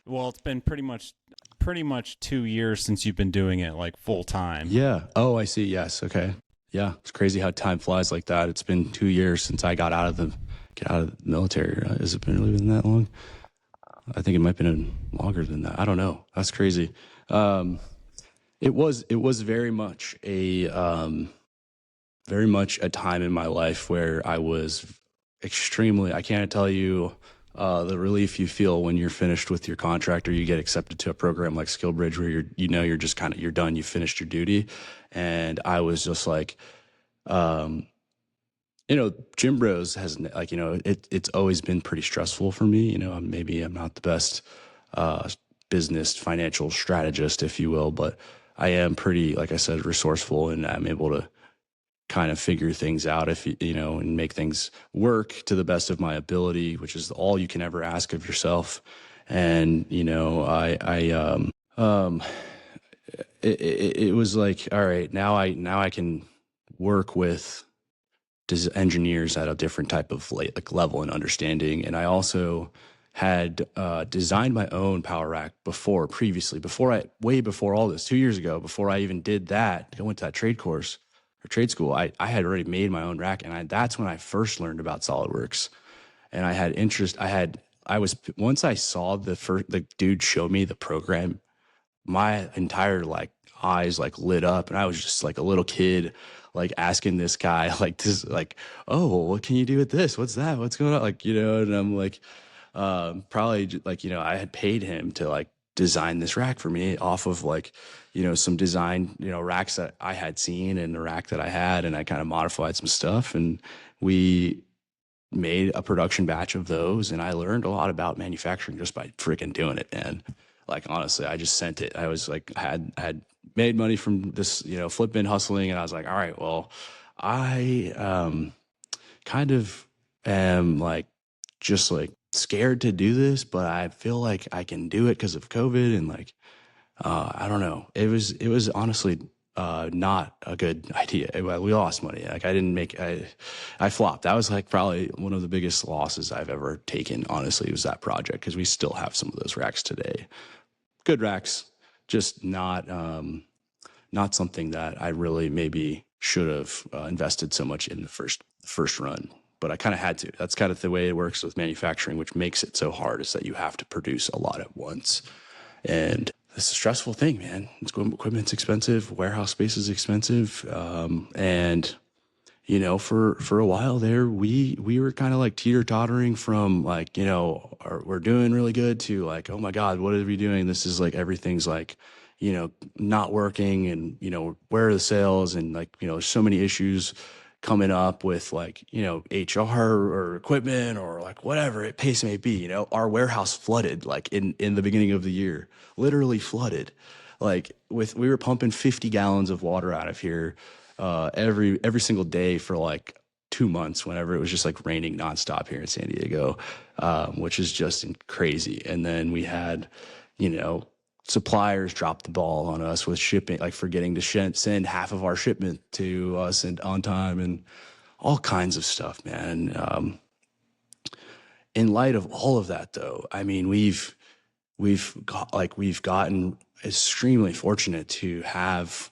Well, it's been pretty much 2 years since you've been doing it, like, full time. Yeah. Oh, I see. Yes. Okay. Yeah. It's crazy how time flies like that. It's been 2 years since I got out of the military. Has it really been that long? I think it might have been longer than that. I don't know. That's crazy. It was very much a time in my life where I was extremely, I can't tell you the relief you feel when you're finished with your contract, or you get accepted to a program like SkillBridge, where you're just kind of, you're done, you finished your duty. And I was just like, Gym Bros has, like, it's always been pretty stressful for me. Maybe I'm not the best business financial strategist, if you will, but I am pretty, like I said, resourceful, and I'm able to kind of figure things out, and make things work to the best of my ability, which is all you can ever ask of yourself. And, it was like, all right, now I can work with engineers at a different type of like level and understanding. And I also had designed my own power rack previously, way before all this, 2 years ago, before I even did that. I went to that trade course or trade school. I had already made my own rack, and that's when I first learned about SolidWorks. And I had interest. Once I saw the dude show me the program, my entire like eyes like lit up, and I was just like a little kid like asking this guy like this, like, oh, well, what can you do with this, what's that, what's going on, like, and I'm like, probably like, I had paid him to like design this rack for me off of like, some design, racks that I had seen and the rack that I had, and I kind of modified some stuff, and we made a production batch of those. And I learned a lot about manufacturing just by freaking doing it, man. Like, honestly, I just sent it. I was like, I had made money from this, flip bin hustling. And I was like, all right, well, I kind of am like, just like scared to do this, but I feel like I can do it because of COVID. And like, I don't know. It was honestly not a good idea. We lost money. Like, I flopped. That was like probably one of the biggest losses I've ever taken, honestly, was that project, because we still have some of those racks today. Good racks, just not something that I really maybe should have invested so much in the first run. But I kind of had to. That's kind of the way it works with manufacturing, which makes it so hard, is that you have to produce a lot at once. And it's a stressful thing, man. Equipment's expensive, warehouse space is expensive, and for a while there, we were kind of like teeter-tottering from like, we're doing really good to like, oh my God, what are we doing? This is like, everything's like, not working, and, where are the sales? And like, there's so many issues coming up with like, HR or equipment or like whatever it pace may be. Our warehouse flooded like in the beginning of the year, literally flooded. Like we were pumping 50 gallons of water out of here every single day for like 2 months, whenever it was just like raining nonstop here in San Diego, which is just crazy. And then we had, suppliers drop the ball on us with shipping, like forgetting to send half of our shipment to us and on time, and all kinds of stuff, man. In light of all of that, though, I mean, we've gotten extremely fortunate to have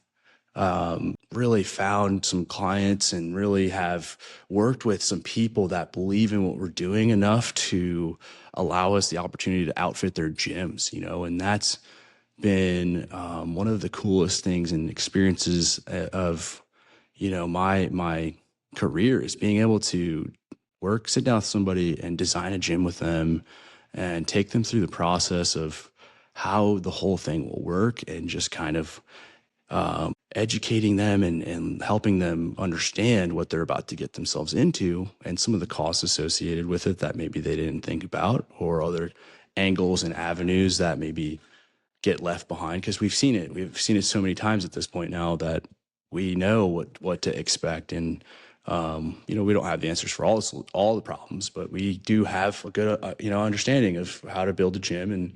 really found some clients and really have worked with some people that believe in what we're doing enough to allow us the opportunity to outfit their gyms, and that's been one of the coolest things and experiences of, my career, is being able to sit down with somebody and design a gym with them and take them through the process of how the whole thing will work, and just kind of educating them and helping them understand what they're about to get themselves into, and some of the costs associated with it that maybe they didn't think about, or other angles and avenues that maybe get left behind, because we've seen it so many times at this point now that we know what to expect. And we don't have the answers for all the problems, but we do have a good understanding of how to build a gym, and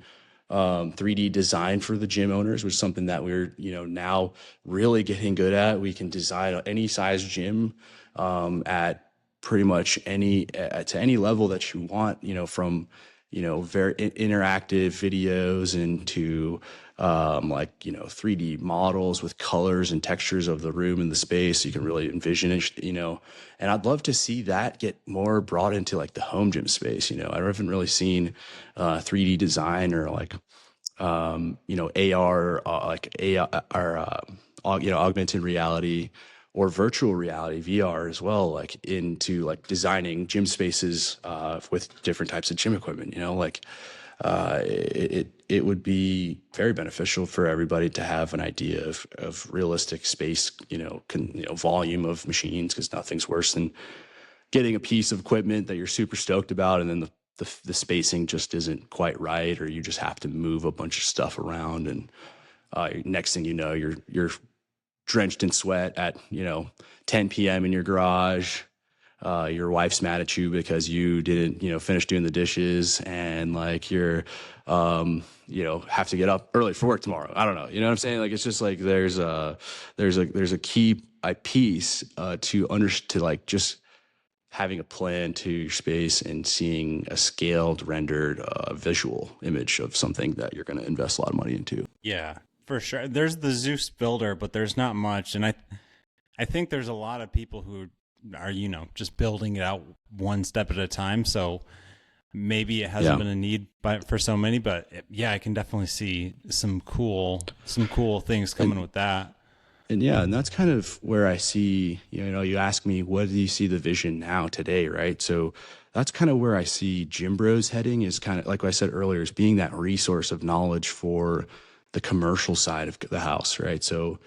3D design for the gym owners, which is something that we're now really getting good at. We can design any size gym at pretty much to any level that you want, from very interactive videos into 3D models with colors and textures of the room and the space. You can really envision it, and I'd love to see that get more brought into like the home gym space. I haven't really seen 3D design or like, AR, augmented reality or virtual reality, VR as well, like into like designing gym spaces with different types of gym equipment. It would be very beneficial for everybody to have an idea of realistic space, volume of machines, because nothing's worse than getting a piece of equipment that you're super stoked about, and then the spacing just isn't quite right, or you just have to move a bunch of stuff around, and next thing you know, you're drenched in sweat at 10 p.m. in your garage. Your wife's mad at you because you didn't finish doing the dishes, and like you're have to get up early for work tomorrow. I don't know, you know what I'm saying? Like, it's just like there's a key piece to like just having a plan to your space and seeing a scaled, rendered visual image of something that you're going to invest a lot of money into. Yeah, for sure. There's the Zeus builder, but there's not much. And I think there's a lot of people who are, just building it out one step at a time. So maybe it hasn't been a need for so many, but I can definitely see some cool things coming with that. And and that's kind of where I see, you ask me, what do you see the vision now today, right? So that's kind of where I see Gym Bros heading, is kind of like I said earlier, is being that resource of knowledge for the commercial side of the house, right? So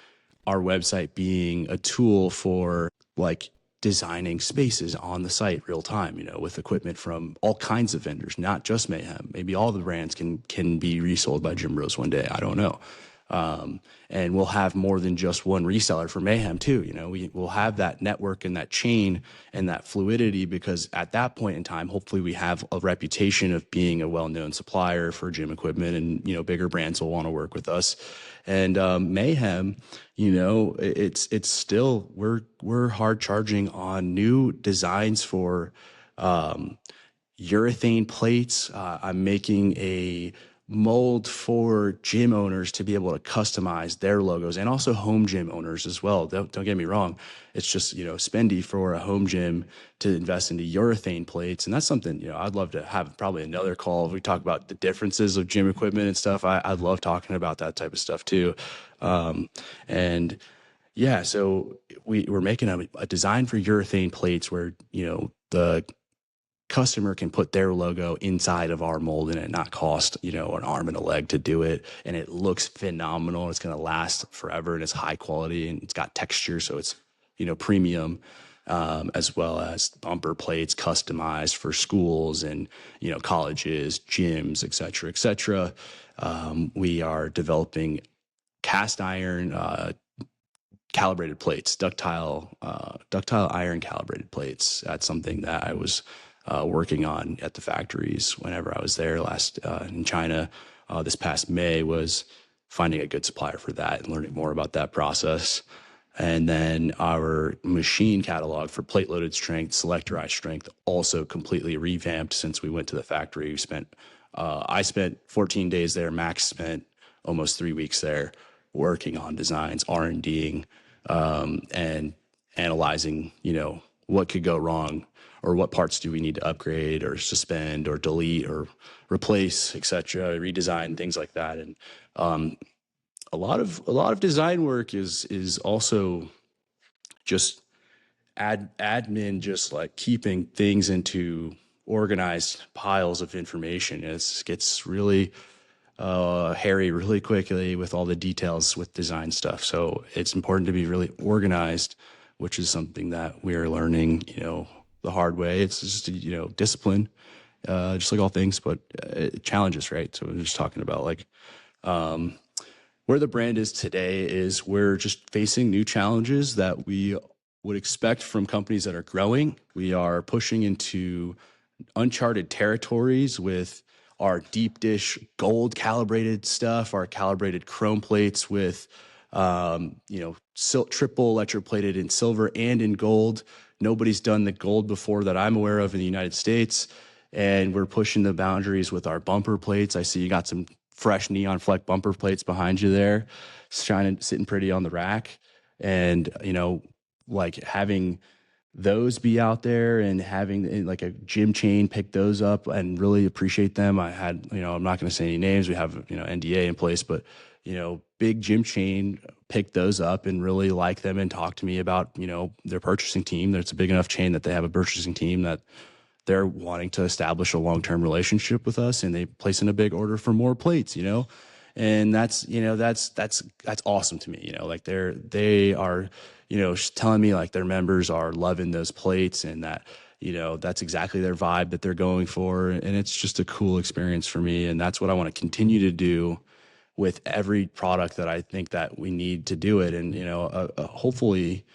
our website being a tool for like designing spaces on the site real time, with equipment from all kinds of vendors, not just Mayhem. Maybe all the brands can be resold by Gym Bros one day. I don't know. And we'll have more than just one reseller for Mayhem too. We'll have that network and that chain and that fluidity, because at that point in time, hopefully we have a reputation of being a well-known supplier for gym equipment, and, bigger brands will want to work with us. And, Mayhem, it's still, we're hard charging on new designs for, urethane plates. I'm making a mold for gym owners to be able to customize their logos, and also home gym owners as well. Don't get me wrong. It's just, spendy for a home gym to invest into urethane plates. And that's something, I'd love to have probably another call. If we talk about the differences of gym equipment and stuff, I'd love talking about that type of stuff too. And yeah, so we're making a design for urethane plates where, the customer can put their logo inside of our mold and it not cost, an arm and a leg to do it. And it looks phenomenal. It's going to last forever, and it's high quality, and it's got texture. So it's, premium, as well as bumper plates customized for schools and, colleges, gyms, et cetera, et cetera. We are developing cast iron, calibrated plates, ductile iron calibrated plates. That's something that I was working on at the factories whenever I was there last in China this past May, was finding a good supplier for that and learning more about that process. And then our machine catalog for plate loaded strength, selectorized strength, also completely revamped since we went to the factory. I spent 14 days there. Max spent almost 3 weeks there working on designs, R&Ding, and analyzing, what could go wrong, or what parts do we need to upgrade or suspend or delete or replace, et cetera, redesign, things like that. And a lot of design work is also just admin, just like keeping things into organized piles of information. It gets really hairy really quickly with all the details with design stuff. So it's important to be really organized, which is something that we're learning, the hard way. It's just, discipline, just like all things, but challenges, right? So we're just talking about like where the brand is today is we're just facing new challenges that we would expect from companies that are growing. We are pushing into uncharted territories with our deep dish gold calibrated stuff, our calibrated chrome plates with, triple electroplated in silver and in gold. Nobody's done the gold before that I'm aware of in the United States. And we're pushing the boundaries with our bumper plates. I see you got some fresh neon fleck bumper plates behind you there, sitting pretty on the rack. And, like having those be out there and having like a gym chain pick those up and really appreciate them. I had, I'm not going to say any names. We have, NDA in place, but, big gym chain pick those up and really like them and talk to me about, their purchasing team. There's a big enough chain that they have a purchasing team that they're wanting to establish a long-term relationship with us, and they place in a big order for more plates, and that's awesome to me. Like they are, telling me like their members are loving those plates, and that, that's exactly their vibe that they're going for. And it's just a cool experience for me. And that's what I want to continue to do with every product that I think that we need to do it. And, hopefully,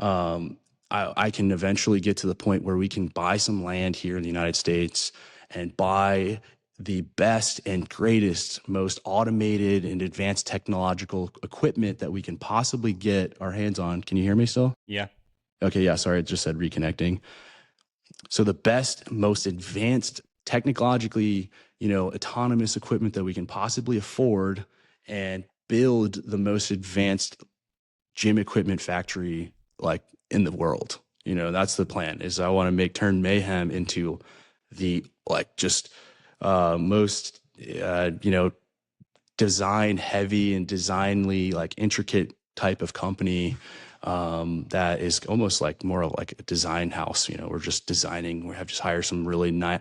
I can eventually get to the point where we can buy some land here in the United States and buy the best and greatest, most automated and advanced technological equipment that we can possibly get our hands on. Can you hear me still? Yeah. Okay, yeah, sorry, it just said reconnecting. So the best, most advanced, technologically, autonomous equipment that we can possibly afford, and build the most advanced gym equipment factory like in the world. That's the plan. Is I want to turn Mayhem into the just most design heavy and designly intricate type of company that is almost like more of like a design house. We're just designing. We have just hired some really nice,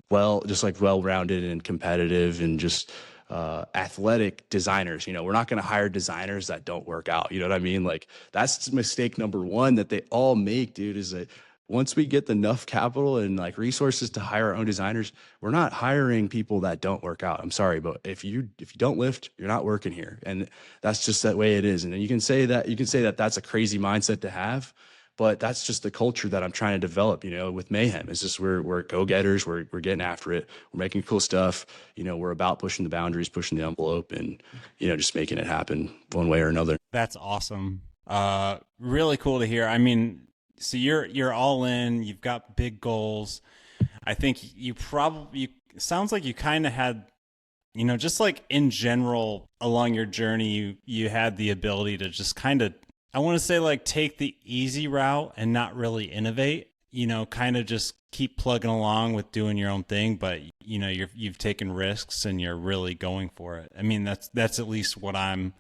well-rounded and competitive and just athletic designers. We're not going to hire designers that don't work out. You know what I mean? That's mistake number one that they all make, dude, is that once we get enough capital and resources to hire our own designers, we're not hiring people that don't work out. I'm sorry, but if you don't lift, you're not working here. And that's just that way it is. And you can say that that's a crazy mindset to have, but that's just the culture that I'm trying to develop, with Mayhem. It's just we're go-getters, we're getting after it, we're making cool stuff, we're about pushing the boundaries, pushing the envelope, and just making it happen one way or another. That's awesome. Really cool to hear. I mean, so you're all in, you've got big goals. I think sounds like you kind of had, just in general along your journey, you had the ability to just kind of, I want to say take the easy route and not really innovate, kind of just keep plugging along with doing your own thing. But, you've taken risks and you're really going for it. I mean, that's at least what I'm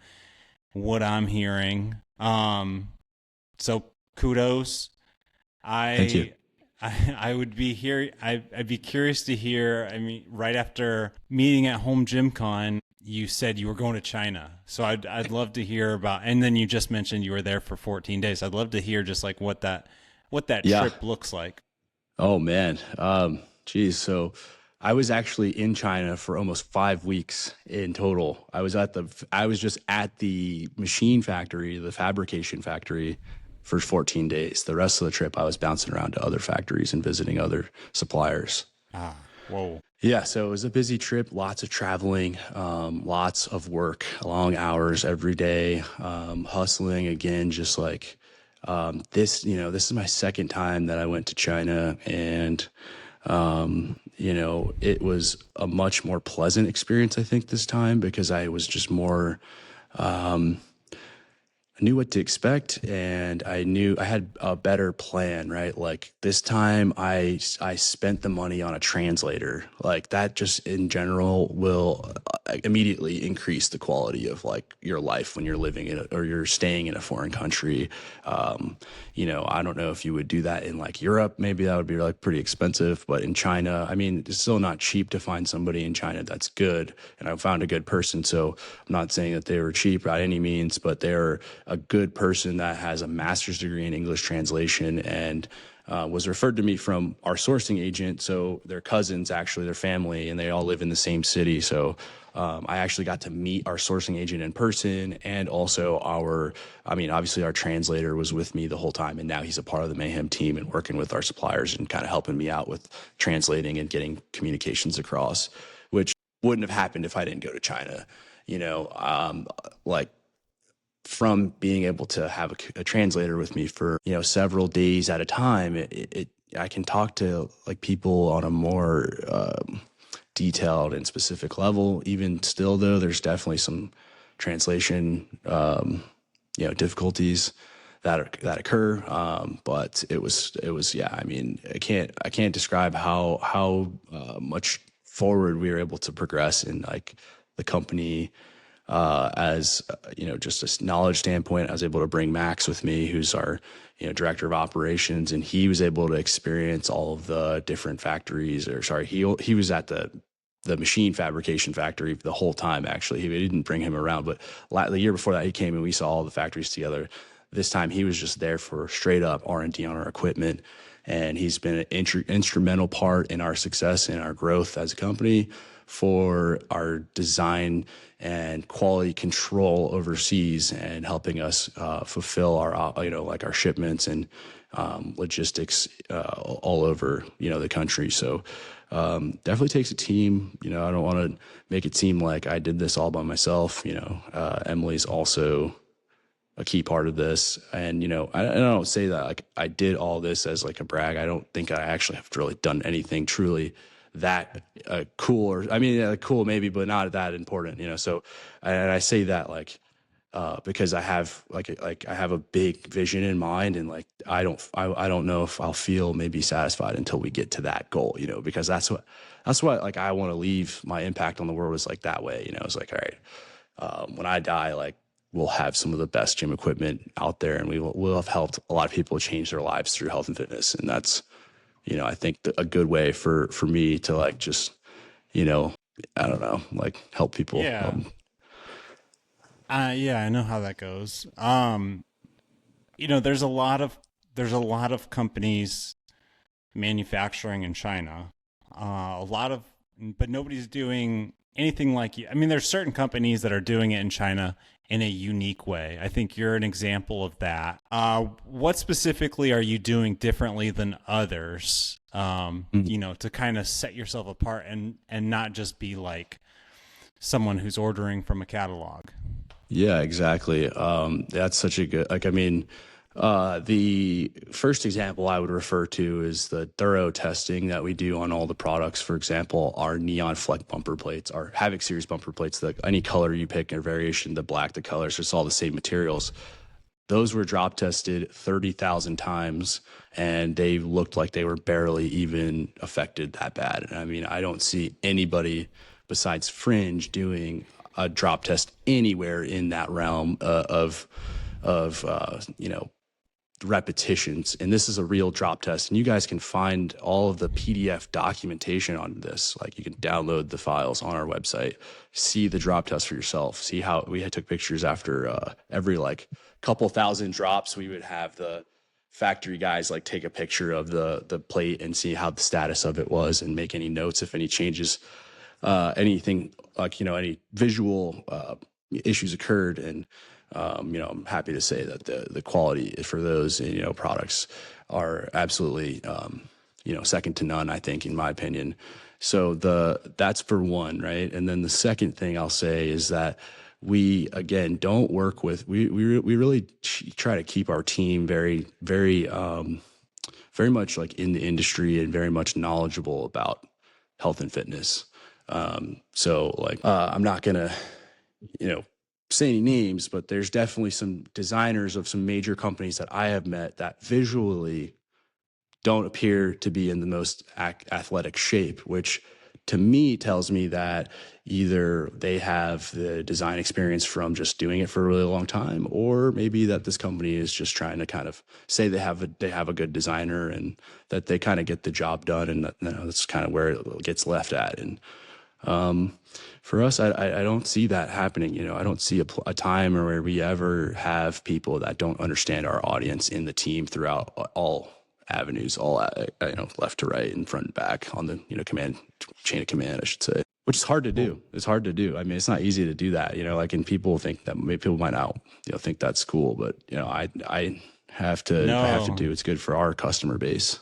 hearing. So kudos. Thank you. I'd be curious to hear. I mean, right after meeting at Home Gym Con, you said you were going to China. So I'd love to hear about, and then you just mentioned you were there for 14 days. I'd love to hear just what that trip looks like. Oh man. Geez. So I was actually in China for almost 5 weeks in total. I was just at the machine factory, the fabrication factory, for 14 days. The rest of the trip, I was bouncing around to other factories and visiting other suppliers. Whoa. Yeah, so it was a busy trip, lots of traveling, lots of work, long hours every day, hustling again, just this is my second time that I went to China, and it was a much more pleasant experience, I think, this time, because I was just more I knew what to expect, and I knew I had a better plan, right? This time I spent the money on a translator. That just in general will immediately increase the quality of your life when you're living or you're staying in a foreign country. I don't know if you would do that in Europe. Maybe that would be pretty expensive, but in China, I mean, it's still not cheap to find somebody in China that's good. And I found a good person. So I'm not saying that they were cheap by any means, but they're a good person that has a master's degree in English translation and was referred to me from our sourcing agent. So they're cousins, actually, their family, and they all live in the same city. So I actually got to meet our sourcing agent in person, and also obviously our translator was with me the whole time, and now he's a part of the Mayhem team and working with our suppliers and kind of helping me out with translating and getting communications across, which wouldn't have happened if I didn't go to China. From being able to have a translator with me for several days at a time, I can talk to people on a more detailed and specific level. Even still, though, there's definitely some translation difficulties that occur. But it was yeah. I mean, I can't describe how much forward we were able to progress in the company. As just a knowledge standpoint, I was able to bring Max with me, who's our director of operations, and he was able to experience all of the different factories. He was at the machine fabrication factory the whole time. Actually, we didn't bring him around, but the year before that, he came and we saw all the factories together. This time, he was just there for straight up R&D on our equipment, and he's been an instrumental part in our success and our growth as a company for our design and quality control overseas, and helping us fulfill our our shipments and logistics all over the country. So definitely takes a team. You know, I don't want to make it seem like I did this all by myself. You know, Emily's also a key part of this. And, you know, I don't say that like I did all this as like a brag. I don't think I actually have really done anything truly that cool, or I mean, cool maybe, but not that important, you know? So, and I say that like, because I have I have a big vision in mind, and like I don't know if I'll feel maybe satisfied until we get to that goal, you know, because that's what like I want to leave my impact on the world is like that way, you know. It's like, all right, when I die, like we'll have some of the best gym equipment out there, and we'll have helped a lot of people change their lives through health and fitness, and that's, you know, I think a good way for me to like just, you know, I don't know, like help people. Yeah. Yeah, I know how that goes. You know, there's a lot of companies manufacturing in China. But nobody's doing anything like you. I mean, there's certain companies that are doing it in China in a unique way. I think you're an example of that. What specifically are you doing differently than others, you know, to kind of set yourself apart and not just be like someone who's ordering from a catalog? Yeah, exactly. That's such a good, like, I mean, the first example I would refer to is the thorough testing that we do on all the products. For example, our Neon Fleck bumper plates, our Havoc series bumper plates, any color you pick or variation, the black, the colors, it's all the same materials. Those were drop tested 30,000 times, and they looked like they were barely even affected that bad. And I mean, I don't see anybody besides Fringe doing a drop test anywhere in that realm of you know, repetitions. And this is a real drop test, and you guys can find all of the PDF documentation on this. Like, you can download the files on our website, see the drop test for yourself, see how we took pictures after every like couple thousand drops. We would have the factory guys like take a picture of the plate and see how the status of it was, and make any notes if any changes, anything like, you know, any visual issues occurred. And you know, I'm happy to say that the quality for those, you know, products are absolutely, you know, second to none, I think, in my opinion. So that's for one, right? And then the second thing I'll say is that we, again, don't work with, we really try to keep our team very, very, very much like in the industry and very much knowledgeable about health and fitness. So like, I'm not gonna, you know, say any names, but there's definitely some designers of some major companies that I have met that visually don't appear to be in the most athletic shape, which to me tells me that either they have the design experience from just doing it for a really long time, or maybe that this company is just trying to kind of say they have a good designer and that they kind of get the job done, and that, you know, that's kind of where it gets left at. And for us, I don't see that happening. You know, I don't see a time where we ever have people that don't understand our audience in the team throughout all avenues, all, you know, left to right and front and back on the, you know, chain of command, I should say, which is hard to do. It's hard to do. I mean, it's not easy to do that, you know, like, and people think that maybe people might not, you know, think that's cool, but, you know, I have to, I have to do, it's good for our customer base.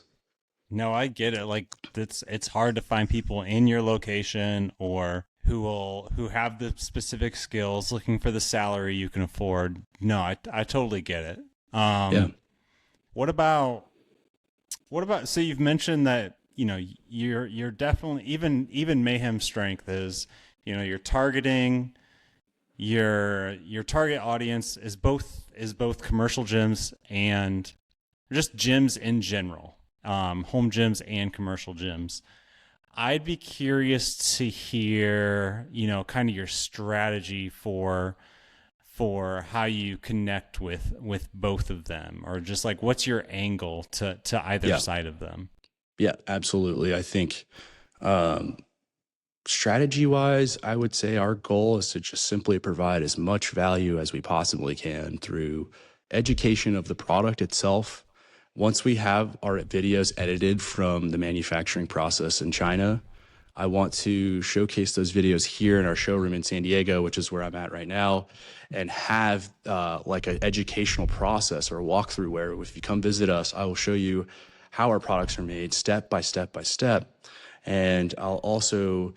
No, I get it. Like, it's hard to find people in your location or who have the specific skills, looking for the salary you can afford. No, I totally get it. Yeah. What about, so you've mentioned that, you know, you're definitely, even Mayhem Strength is, you know, you're targeting your target audience is both commercial gyms and just gyms in general, home gyms and commercial gyms. I'd be curious to hear, you know, kind of your strategy for how you connect with both of them, or just like, what's your angle to either side of them? Yeah, absolutely. I think, strategy wise, I would say our goal is to just simply provide as much value as we possibly can through education of the product itself. Once we have our videos edited from the manufacturing process in China, I want to showcase those videos here in our showroom in San Diego, which is where I'm at right now, and have like an educational process or a walkthrough where if you come visit us, I will show you how our products are made step by step by step. And I'll also,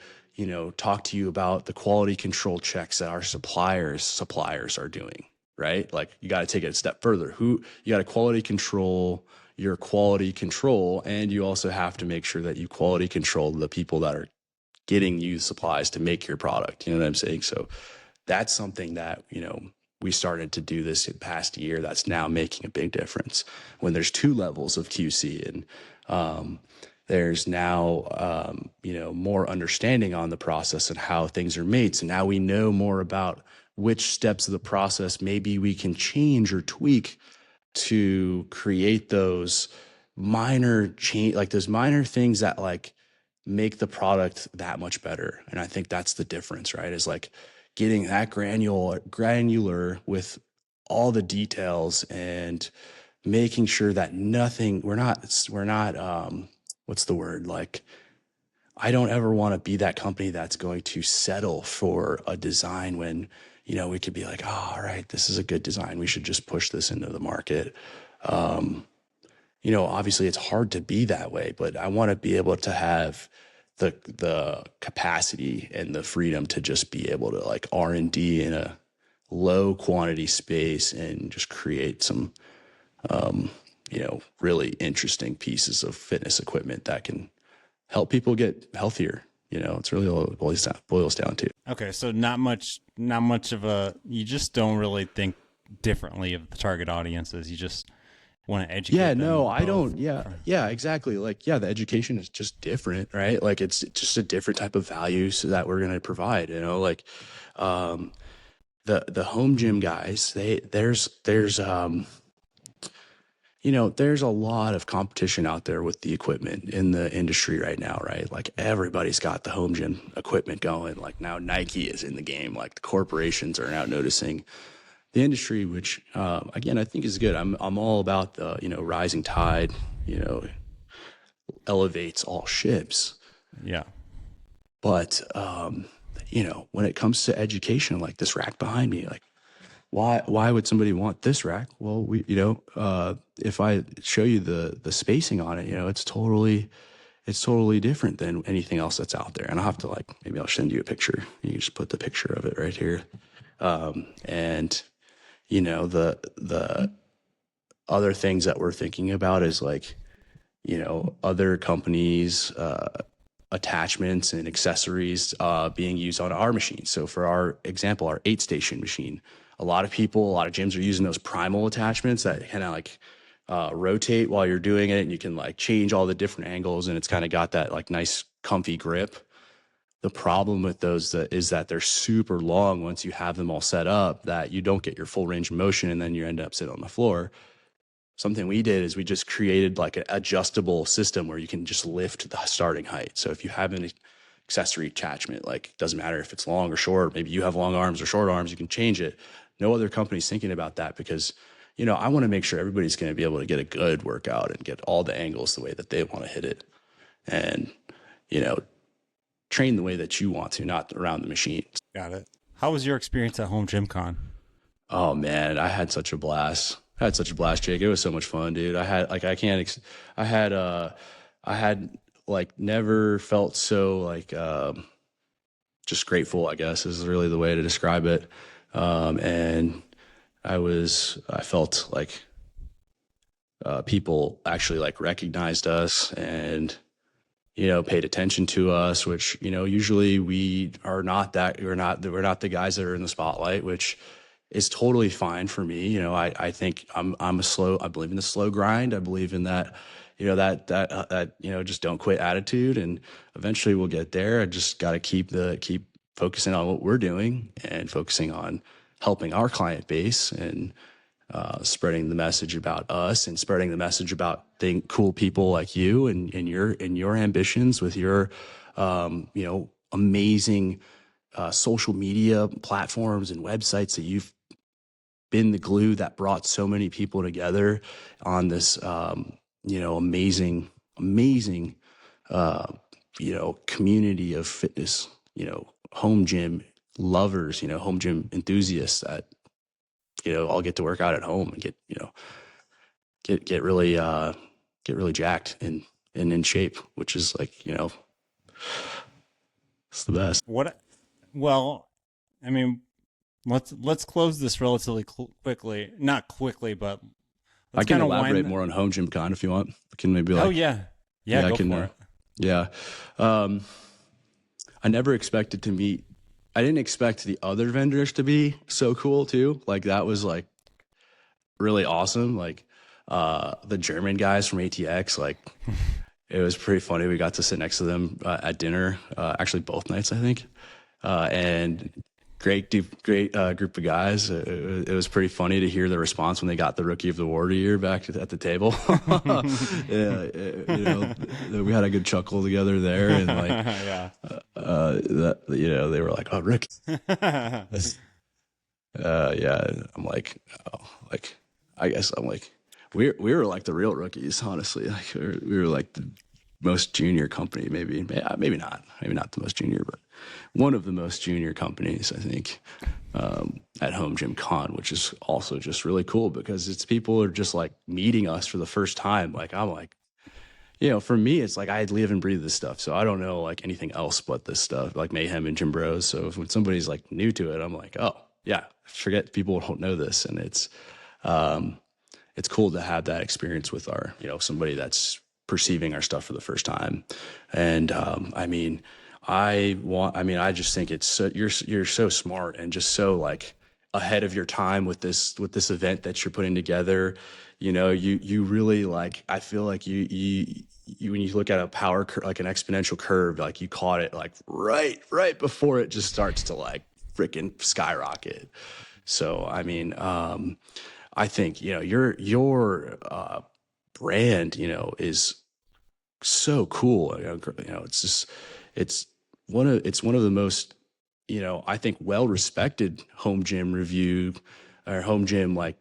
talk to you about the quality control checks that our suppliers are doing, right? Like you got to take it a step further. You got to quality control your quality control, and you also have to make sure that you quality control the people that are getting you supplies to make your product. You know what I'm saying? So that's something that, we started to do this past year that's now making a big difference when there's two levels of QC, and there's now more understanding on the process and how things are made. So now we know more about which steps of the process maybe we can change or tweak to create those minor those minor things that like make the product that much better. And I think that's the difference, right? Is like getting that granular with all the details and making sure that we're not what's the word? Like, I don't ever want to be that company that's going to settle for a design when, we could be like, oh, all right, this is a good design. We should just push this into the market. Obviously it's hard to be that way, but I want to be able to have the capacity and the freedom to just be able to like R&D in a low quantity space and just create some, really interesting pieces of fitness equipment that can help people get healthier. It's really all it boils down to. Okay, so not much of you just don't really think differently of the target audiences. You just want to educate them. No, I don't. Yeah, exactly. Like, the education is just different, right? Like it's just a different type of value so that we're going to provide, like, the home gym guys, there's a lot of competition out there with the equipment in the industry right now, right? Like everybody's got the home gym equipment going. Like now Nike is in the game. Like the corporations are now noticing the industry, which again, I think is good. I'm all about the, rising tide, elevates all ships. Yeah. But, when it comes to education, like this rack behind me, like, why would somebody want this rack? Well, if I show you the spacing on it, it's totally different than anything else that's out there. And I'll have to maybe I'll send you a picture. You can just put the picture of it right here. And the other things that we're thinking about is other companies, attachments and accessories being used on our machines. So for our example, our 8-station machine, a lot of gyms are using those primal attachments that kind of rotate while you're doing it, and you can change all the different angles, and it's kind of got that nice comfy grip. The problem with those is that they're super long once you have them all set up, that you don't get your full range of motion, and then you end up sitting on the floor. Something we did is we just created an adjustable system where you can just lift the starting height. So if you have an accessory attachment, doesn't matter if it's long or short, maybe you have long arms or short arms, you can change it. No other company's thinking about that because, I want to make sure everybody's going to be able to get a good workout and get all the angles the way that they want to hit it. And, train the way that you want to, not around the machines. Got it. How was your experience at Home Gym Con? Oh man, I had such a blast. Jake. It was so much fun, dude. I had never felt so just grateful, I guess is really the way to describe it. And I felt like people actually recognized us and, paid attention to us, which, usually we're not the guys that are in the spotlight, which is totally fine for me. I think I believe in the slow grind. I believe in that, just don't quit attitude, and eventually we'll get there. I just got to keep focusing on what we're doing and focusing on helping our client base and spreading the message about us and spreading the message about cool people like you and your ambitions with your, amazing social media platforms and websites that you've been the glue that brought so many people together on this, amazing, community of fitness, home gym lovers, home gym enthusiasts that, all get to work out at home and get really jacked and in shape, which is It's the best. What? Well, I mean, let's close this relatively quickly. Not quickly, but I let's can kind of elaborate wind. more on home gym con if you want. I can maybe Oh like, yeah, yeah, I go can, for it. yeah. Um, I never expected to meet, I didn't expect the other vendors to be so cool too. Like that was like really awesome. Like, the German guys from ATX, like it was pretty funny. We got to sit next to them at dinner, actually both nights, I think. And great group of guys. It was pretty funny to hear the response when they got the Rookie of the War year back at the table. We had a good chuckle together there, and like, Yeah. they were like, "Oh, Rick." Yeah, I'm like, oh, like, I guess I'm like, we were like the real rookies, honestly. Like we were like the most junior company, maybe not the most junior, but one of the most junior companies, I think, at Home Gym Con, which is also just really cool because it's people are just like meeting us for the first time. Like I'm like, for me, it's like I live and breathe this stuff, so I don't know like anything else but this stuff, like Mayhem and Gym Bros. So when somebody's like new to it, I'm like, oh yeah, forget people don't know this, and it's cool to have that experience with our, somebody that's perceiving our stuff for the first time. And I just think it's you're so smart and just so like ahead of your time with this event that you're putting together. You really like, I feel like you when you look at a like an exponential curve, like you caught it like right before it just starts to like freaking skyrocket. So I think your brand is so cool. It's just it's one of the most I think well respected home gym review or home gym like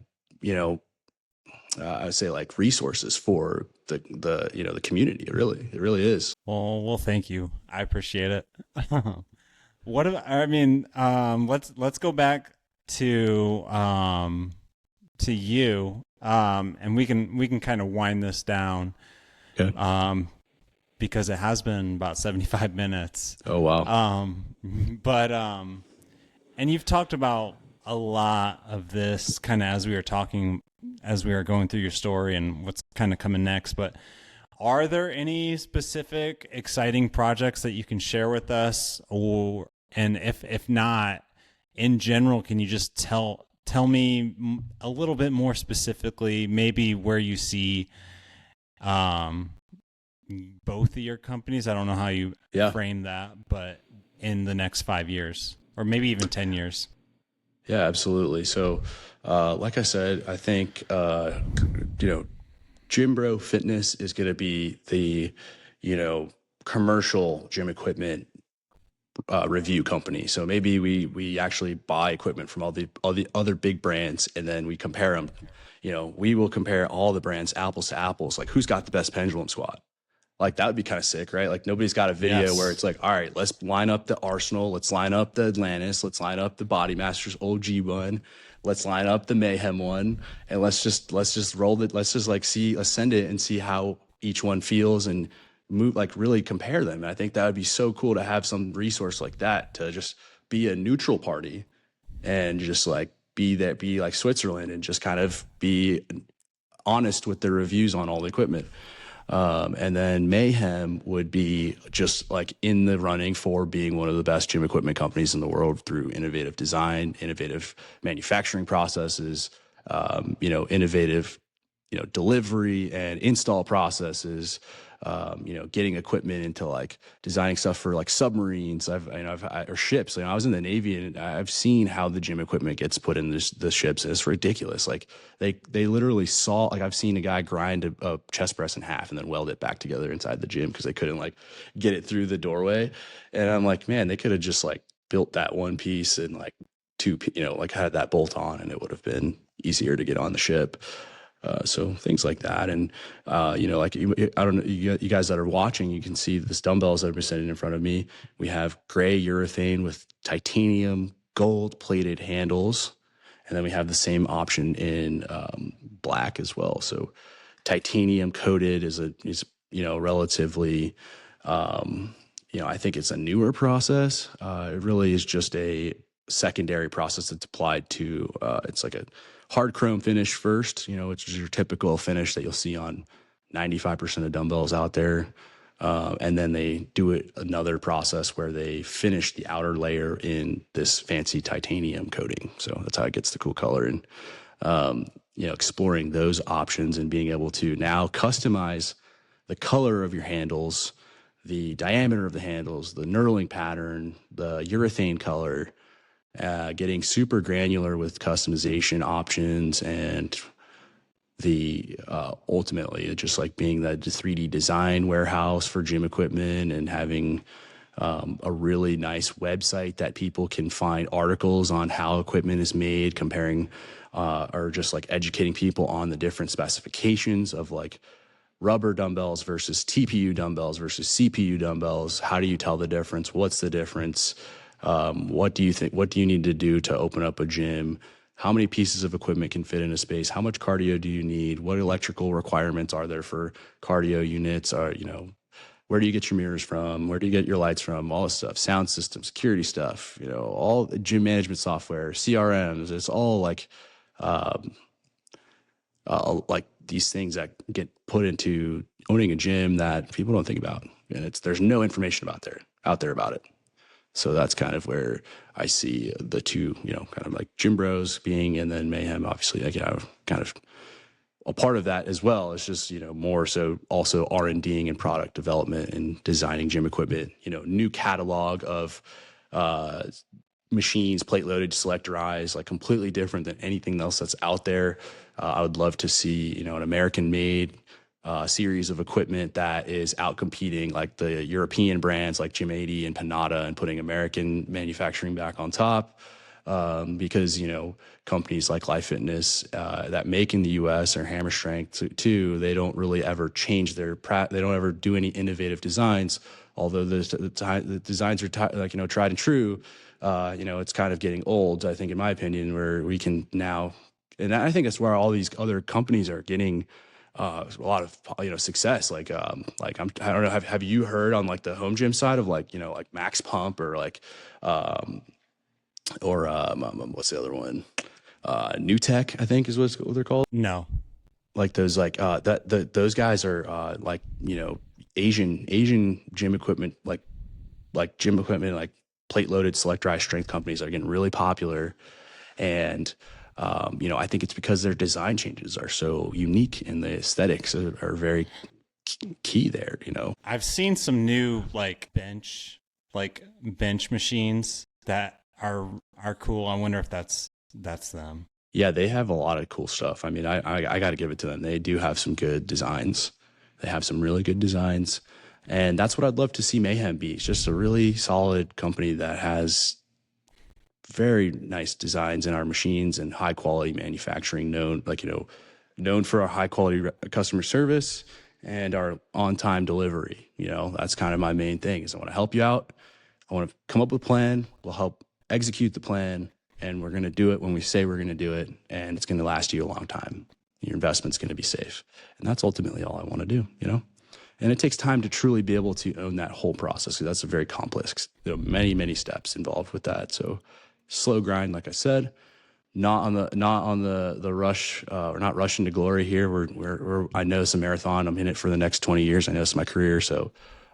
I would say like resources for the community. It really is. Well, thank you. I appreciate it. Let's go back to you, and we can kind of wind this down, Okay. because it has been about 75 minutes. Oh wow. And you've talked about a lot of this kind of as we were going through your story and what's kind of coming next. But are there any specific exciting projects that you can share with us, and if not, in general, can you just tell me a little bit more specifically, maybe where you see both of your companies? I don't know how you frame that, but in the next 5 years or maybe even 10 years. Yeah, absolutely. So, like I said, I think, Gym Bro Fitness is going to be the, commercial gym equipment review company. So maybe we actually buy equipment from all the other big brands, and then we compare them. We will compare all the brands apples to apples. Like who's got the best pendulum squat? Like that would be kind of sick, right? Like nobody's got a video where it's like, all right, let's line up the Arsenal, let's line up the Atlantis, let's line up the Body Masters OG one, let's line up the Mayhem one, and let's just roll it. Let's just like send it and see how each one feels and move, like really compare them. And I think that would be so cool to have some resource like that to just be a neutral party and just like be like Switzerland and just kind of be honest with their reviews on all the equipment. And then Mayhem would be just like in the running for being one of the best gym equipment companies in the world through innovative design, innovative manufacturing processes, innovative, delivery and install processes, getting equipment into like designing stuff for like submarines, or ships. I was in the Navy and I've seen how the gym equipment gets put in the ships, and it's ridiculous. Like they literally saw, like I've seen a guy grind a chest press in half and then weld it back together inside the gym because they couldn't like get it through the doorway. And I'm like, man, they could have just like built that one piece and like like had that bolt on, and it would have been easier to get on the ship. So things like that. And, I don't know, you guys that are watching, you can see this dumbbells that have been sitting in front of me. We have gray urethane with titanium gold plated handles. And then we have the same option in black as well. So titanium coated is relatively, I think it's a newer process. It really is just a secondary process that's applied to, it's like a hard chrome finish first, which is your typical finish that you'll see on 95% of dumbbells out there. And then they do it another process where they finish the outer layer in this fancy titanium coating. So that's how it gets the cool color. And, exploring those options and being able to now customize the color of your handles, the diameter of the handles, the knurling pattern, the urethane color, getting super granular with customization options, and the ultimately just like being the 3D design warehouse for gym equipment, and having a really nice website that people can find articles on how equipment is made, comparing or just like educating people on the different specifications of like rubber dumbbells versus TPU dumbbells versus CPU dumbbells. How do you tell the difference? What's the difference? What do you think? What do you need to do to open up a gym? How many pieces of equipment can fit in a space? How much cardio do you need? What electrical requirements are there for cardio units? Where do you get your mirrors from? Where do you get your lights from? All this stuff, sound system, security stuff, all the gym management software, CRMs. It's all like these things that get put into owning a gym that people don't think about, and there's no information out there about it. So that's kind of where I see the two, kind of like Gym Bros being, and then Mayhem, obviously, kind of a part of that as well. It's just, more so also R&Ding and product development and designing gym equipment, new catalog of machines, plate loaded, selectorized, like completely different than anything else that's out there. I would love to see, an American made series of equipment that is out competing like the European brands like Gym 80 and Panada, and putting American manufacturing back on top. Because, companies like Life Fitness that make in the US or Hammer Strength too, they don't really ever change they don't ever do any innovative designs. Although the designs are tried and true, it's kind of getting old, I think, in my opinion, where we can now, and I think that's where all these other companies are getting a lot of success. I don't know, have you heard on like the home gym side of like Max Pump or like what's the other one? New Tech, I think is what they're called. No. Like those those guys are Asian gym equipment, like gym equipment, like plate loaded selectorized strength companies are getting really popular. And I think it's because their design changes are so unique and the aesthetics are very key there. I've seen some new bench machines that are cool. I wonder if that's them. Yeah, they have a lot of cool stuff. I mean, I got to give it to them. They do have some good designs. They have some really good designs. And that's what I'd love to see Mayhem be. It's just a really solid company that has very nice designs in our machines and high quality manufacturing, known for our high quality customer service and our on time delivery. That's kind of my main thing is I want to help you out. I want to come up with a plan. We'll help execute the plan, and we're going to do it when we say we're going to do it, and it's going to last you a long time. Your investment's going to be safe. And that's ultimately all I want to do, And it takes time to truly be able to own that whole process, because that's a very complex, many, many steps involved with that. So slow grind, like I said, not on the rush, or not rushing to glory here. I know it's a marathon. I'm in it for the next 20 years. I know it's my career. So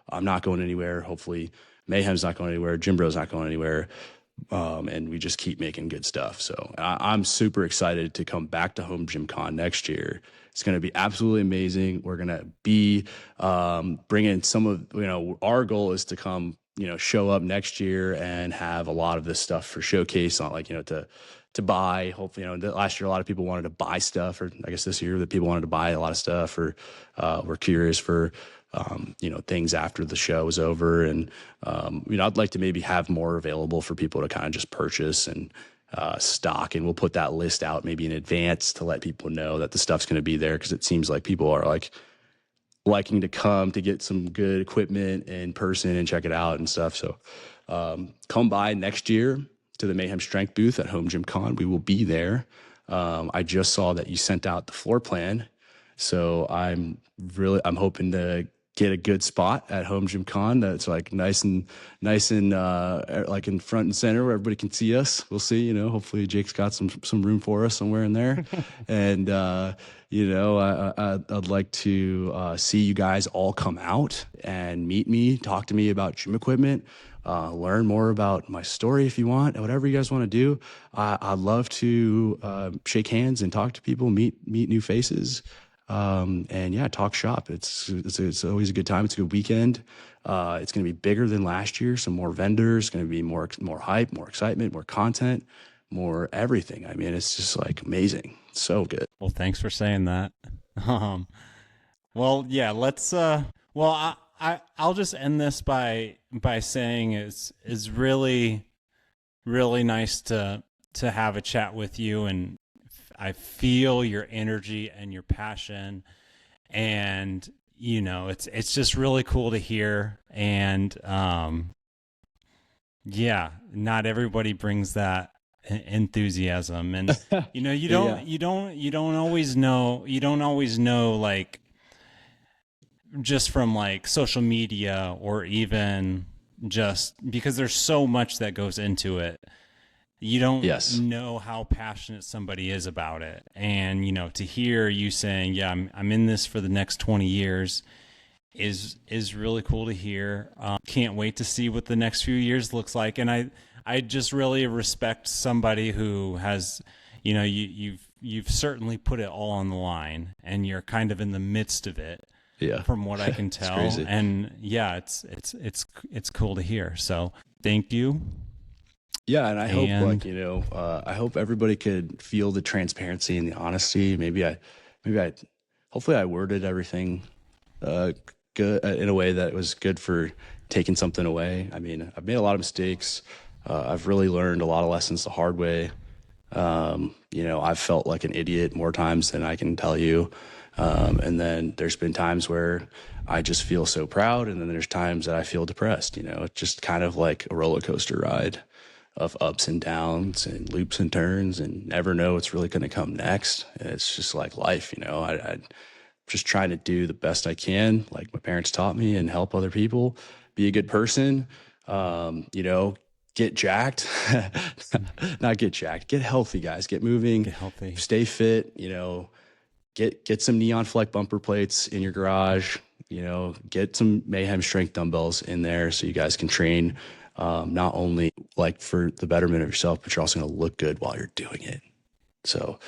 I'm not going anywhere. Hopefully Mayhem's not going anywhere. Gym Bro's not going anywhere. And we just keep making good stuff. So I'm super excited to come back to Home Gym Con next year. It's going to be absolutely amazing. We're going to be bringing some of, our goal is to come, show up next year and have a lot of this stuff for showcase on to buy. Hopefully, last year, a lot of people wanted to buy stuff, or I guess this year that people wanted to buy a lot of stuff, or were curious for, things after the show was over. And, I'd like to maybe have more available for people to kind of just purchase and stock. And we'll put that list out maybe in advance to let people know that the stuff's going to be there. Cause it seems like people are liking to come to get some good equipment in person and check it out and stuff. So, come by next year to the Mayhem Strength booth at Home Gym Con. We will be there. I just saw that you sent out the floor plan. So I'm hoping to get a good spot at Home Gym Con that's like nice and like in front and center where everybody can see us. We'll see, you know, hopefully Jake's got some room for us somewhere in there. And, you know, I'd like to see you guys all come out and meet me, talk to me about gym equipment, learn more about my story if you want, whatever you guys want to do. I'd love to shake hands and talk to people, meet new faces. And yeah, talk shop. It's always a good time. It's a good weekend. It's going to be bigger than last year. Some more vendors, going to be more hype, more excitement, more content, more everything. I mean, it's just like amazing. So good. Well, thanks for saying that. Well, yeah, let's, I'll just end this by saying it's really, really nice to have a chat with you, and I feel your energy and your passion, and you know, it's just really cool to hear. And yeah, not everybody brings that enthusiasm, and you know, you don't always know like just from like social media, or even just because there's so much that goes into it. You don't know how passionate somebody is about it. And, you know, to hear you saying, yeah, I'm in this for the next 20 years is really cool to hear. Can't wait to see what the next few years looks like. And I just really respect somebody who has, you know, you've certainly put it all on the line, and you're kind of in the midst of it. Yeah. From what I can tell. And yeah, it's cool to hear. So thank you. Yeah, and I hope, like, you know, I hope everybody could feel the transparency and the honesty. Hopefully I worded everything good in a way that was good for taking something away. I mean, I've made a lot of mistakes. I've really learned a lot of lessons the hard way. You know, I've felt like an idiot more times than I can tell you. And then there's been times where I just feel so proud, and then there's times that I feel depressed. You know, it's just kind of like a roller coaster ride of ups and downs and loops and turns, and never know what's really going to come next. And it's just like life, you know. I'm just trying to do the best I can, like my parents taught me, and help other people, be a good person, you know, get jacked, not get jacked, get healthy, guys, get moving, get healthy, stay fit, you know, get some Neon Fleck bumper plates in your garage, you know, get some Mayhem strength dumbbells in there so you guys can train, not only like for the betterment of yourself, but you're also going to look good while you're doing it. So,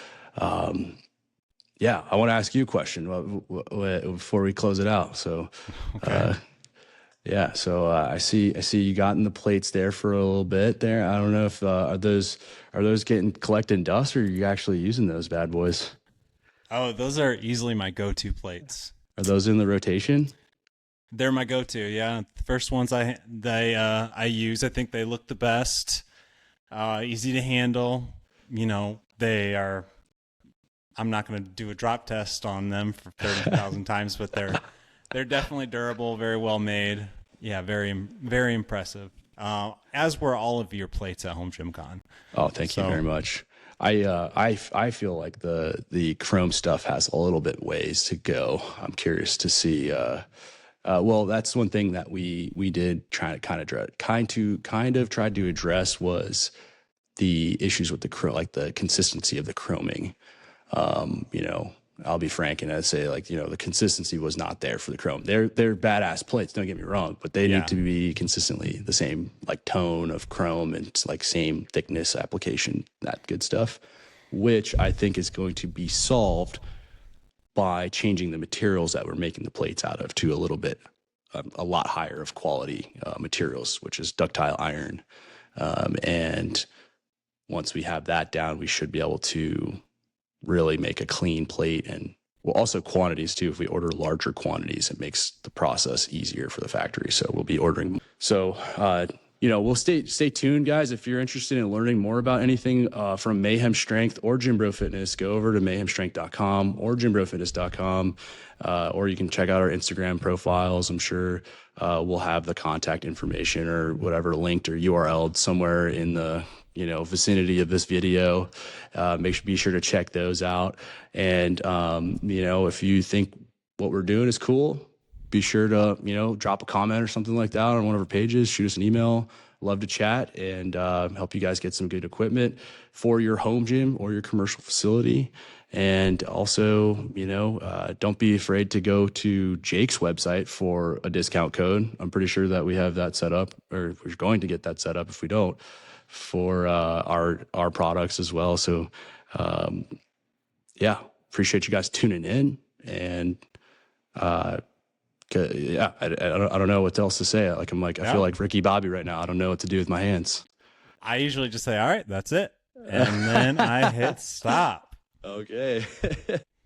yeah, I want to ask you a question before we close it out. So, okay. Yeah, so I see you got in the plates there for a little bit there. I don't know if are those getting collecting dust, or are you actually using those bad boys? Oh, those are easily my go-to plates. Are those in the rotation? They're my go-to. Yeah, the first ones I use. I think they look the best. Easy to handle. You know, they are. I'm not going to do a drop test on them for 30,000 times, but they're definitely durable, very well made. Yeah, very very impressive. As were all of your plates at Home Gym Con. Oh, thank you very much. I feel like the chrome stuff has a little bit ways to go. I'm curious to see. Well, that's one thing that we did try to kind of tried to address was the issues with the chrome, like the consistency of the chroming. You know, I'll be frank and I'd say, like, you know, the consistency was not there for the chrome. They're badass plates, don't get me wrong, but they need to be consistently the same, like, tone of chrome and like same thickness application, that good stuff, which I think is going to be solved by changing the materials that we're making the plates out of to a little bit, a lot higher of quality materials, which is ductile iron. And once we have that down, we should be able to really make a clean plate. And well, also quantities too. If we order larger quantities, it makes the process easier for the factory. So we'll be ordering. So, you know, we'll stay tuned, guys. If you're interested in learning more about anything from Mayhem Strength or Gym Bro Fitness, go over to mayhemstrength.com or gymbrofitness.com, or you can check out our Instagram profiles. I'm sure we'll have the contact information or whatever linked or URL somewhere in the vicinity of this video. Be sure to check those out. And, if you think what we're doing is cool, be sure to, drop a comment or something like that on one of our pages, shoot us an email. Love to chat and help you guys get some good equipment for your home gym or your commercial facility. And also, don't be afraid to go to Jake's website for a discount code. I'm pretty sure that we have that set up, or we're going to get that set up if we don't, for our products as well. So, appreciate you guys tuning in. And I don't know what else to say. I feel like Ricky Bobby right now. I don't know what to do with my hands. I usually just say, all right, that's it. And then I hit stop. Okay.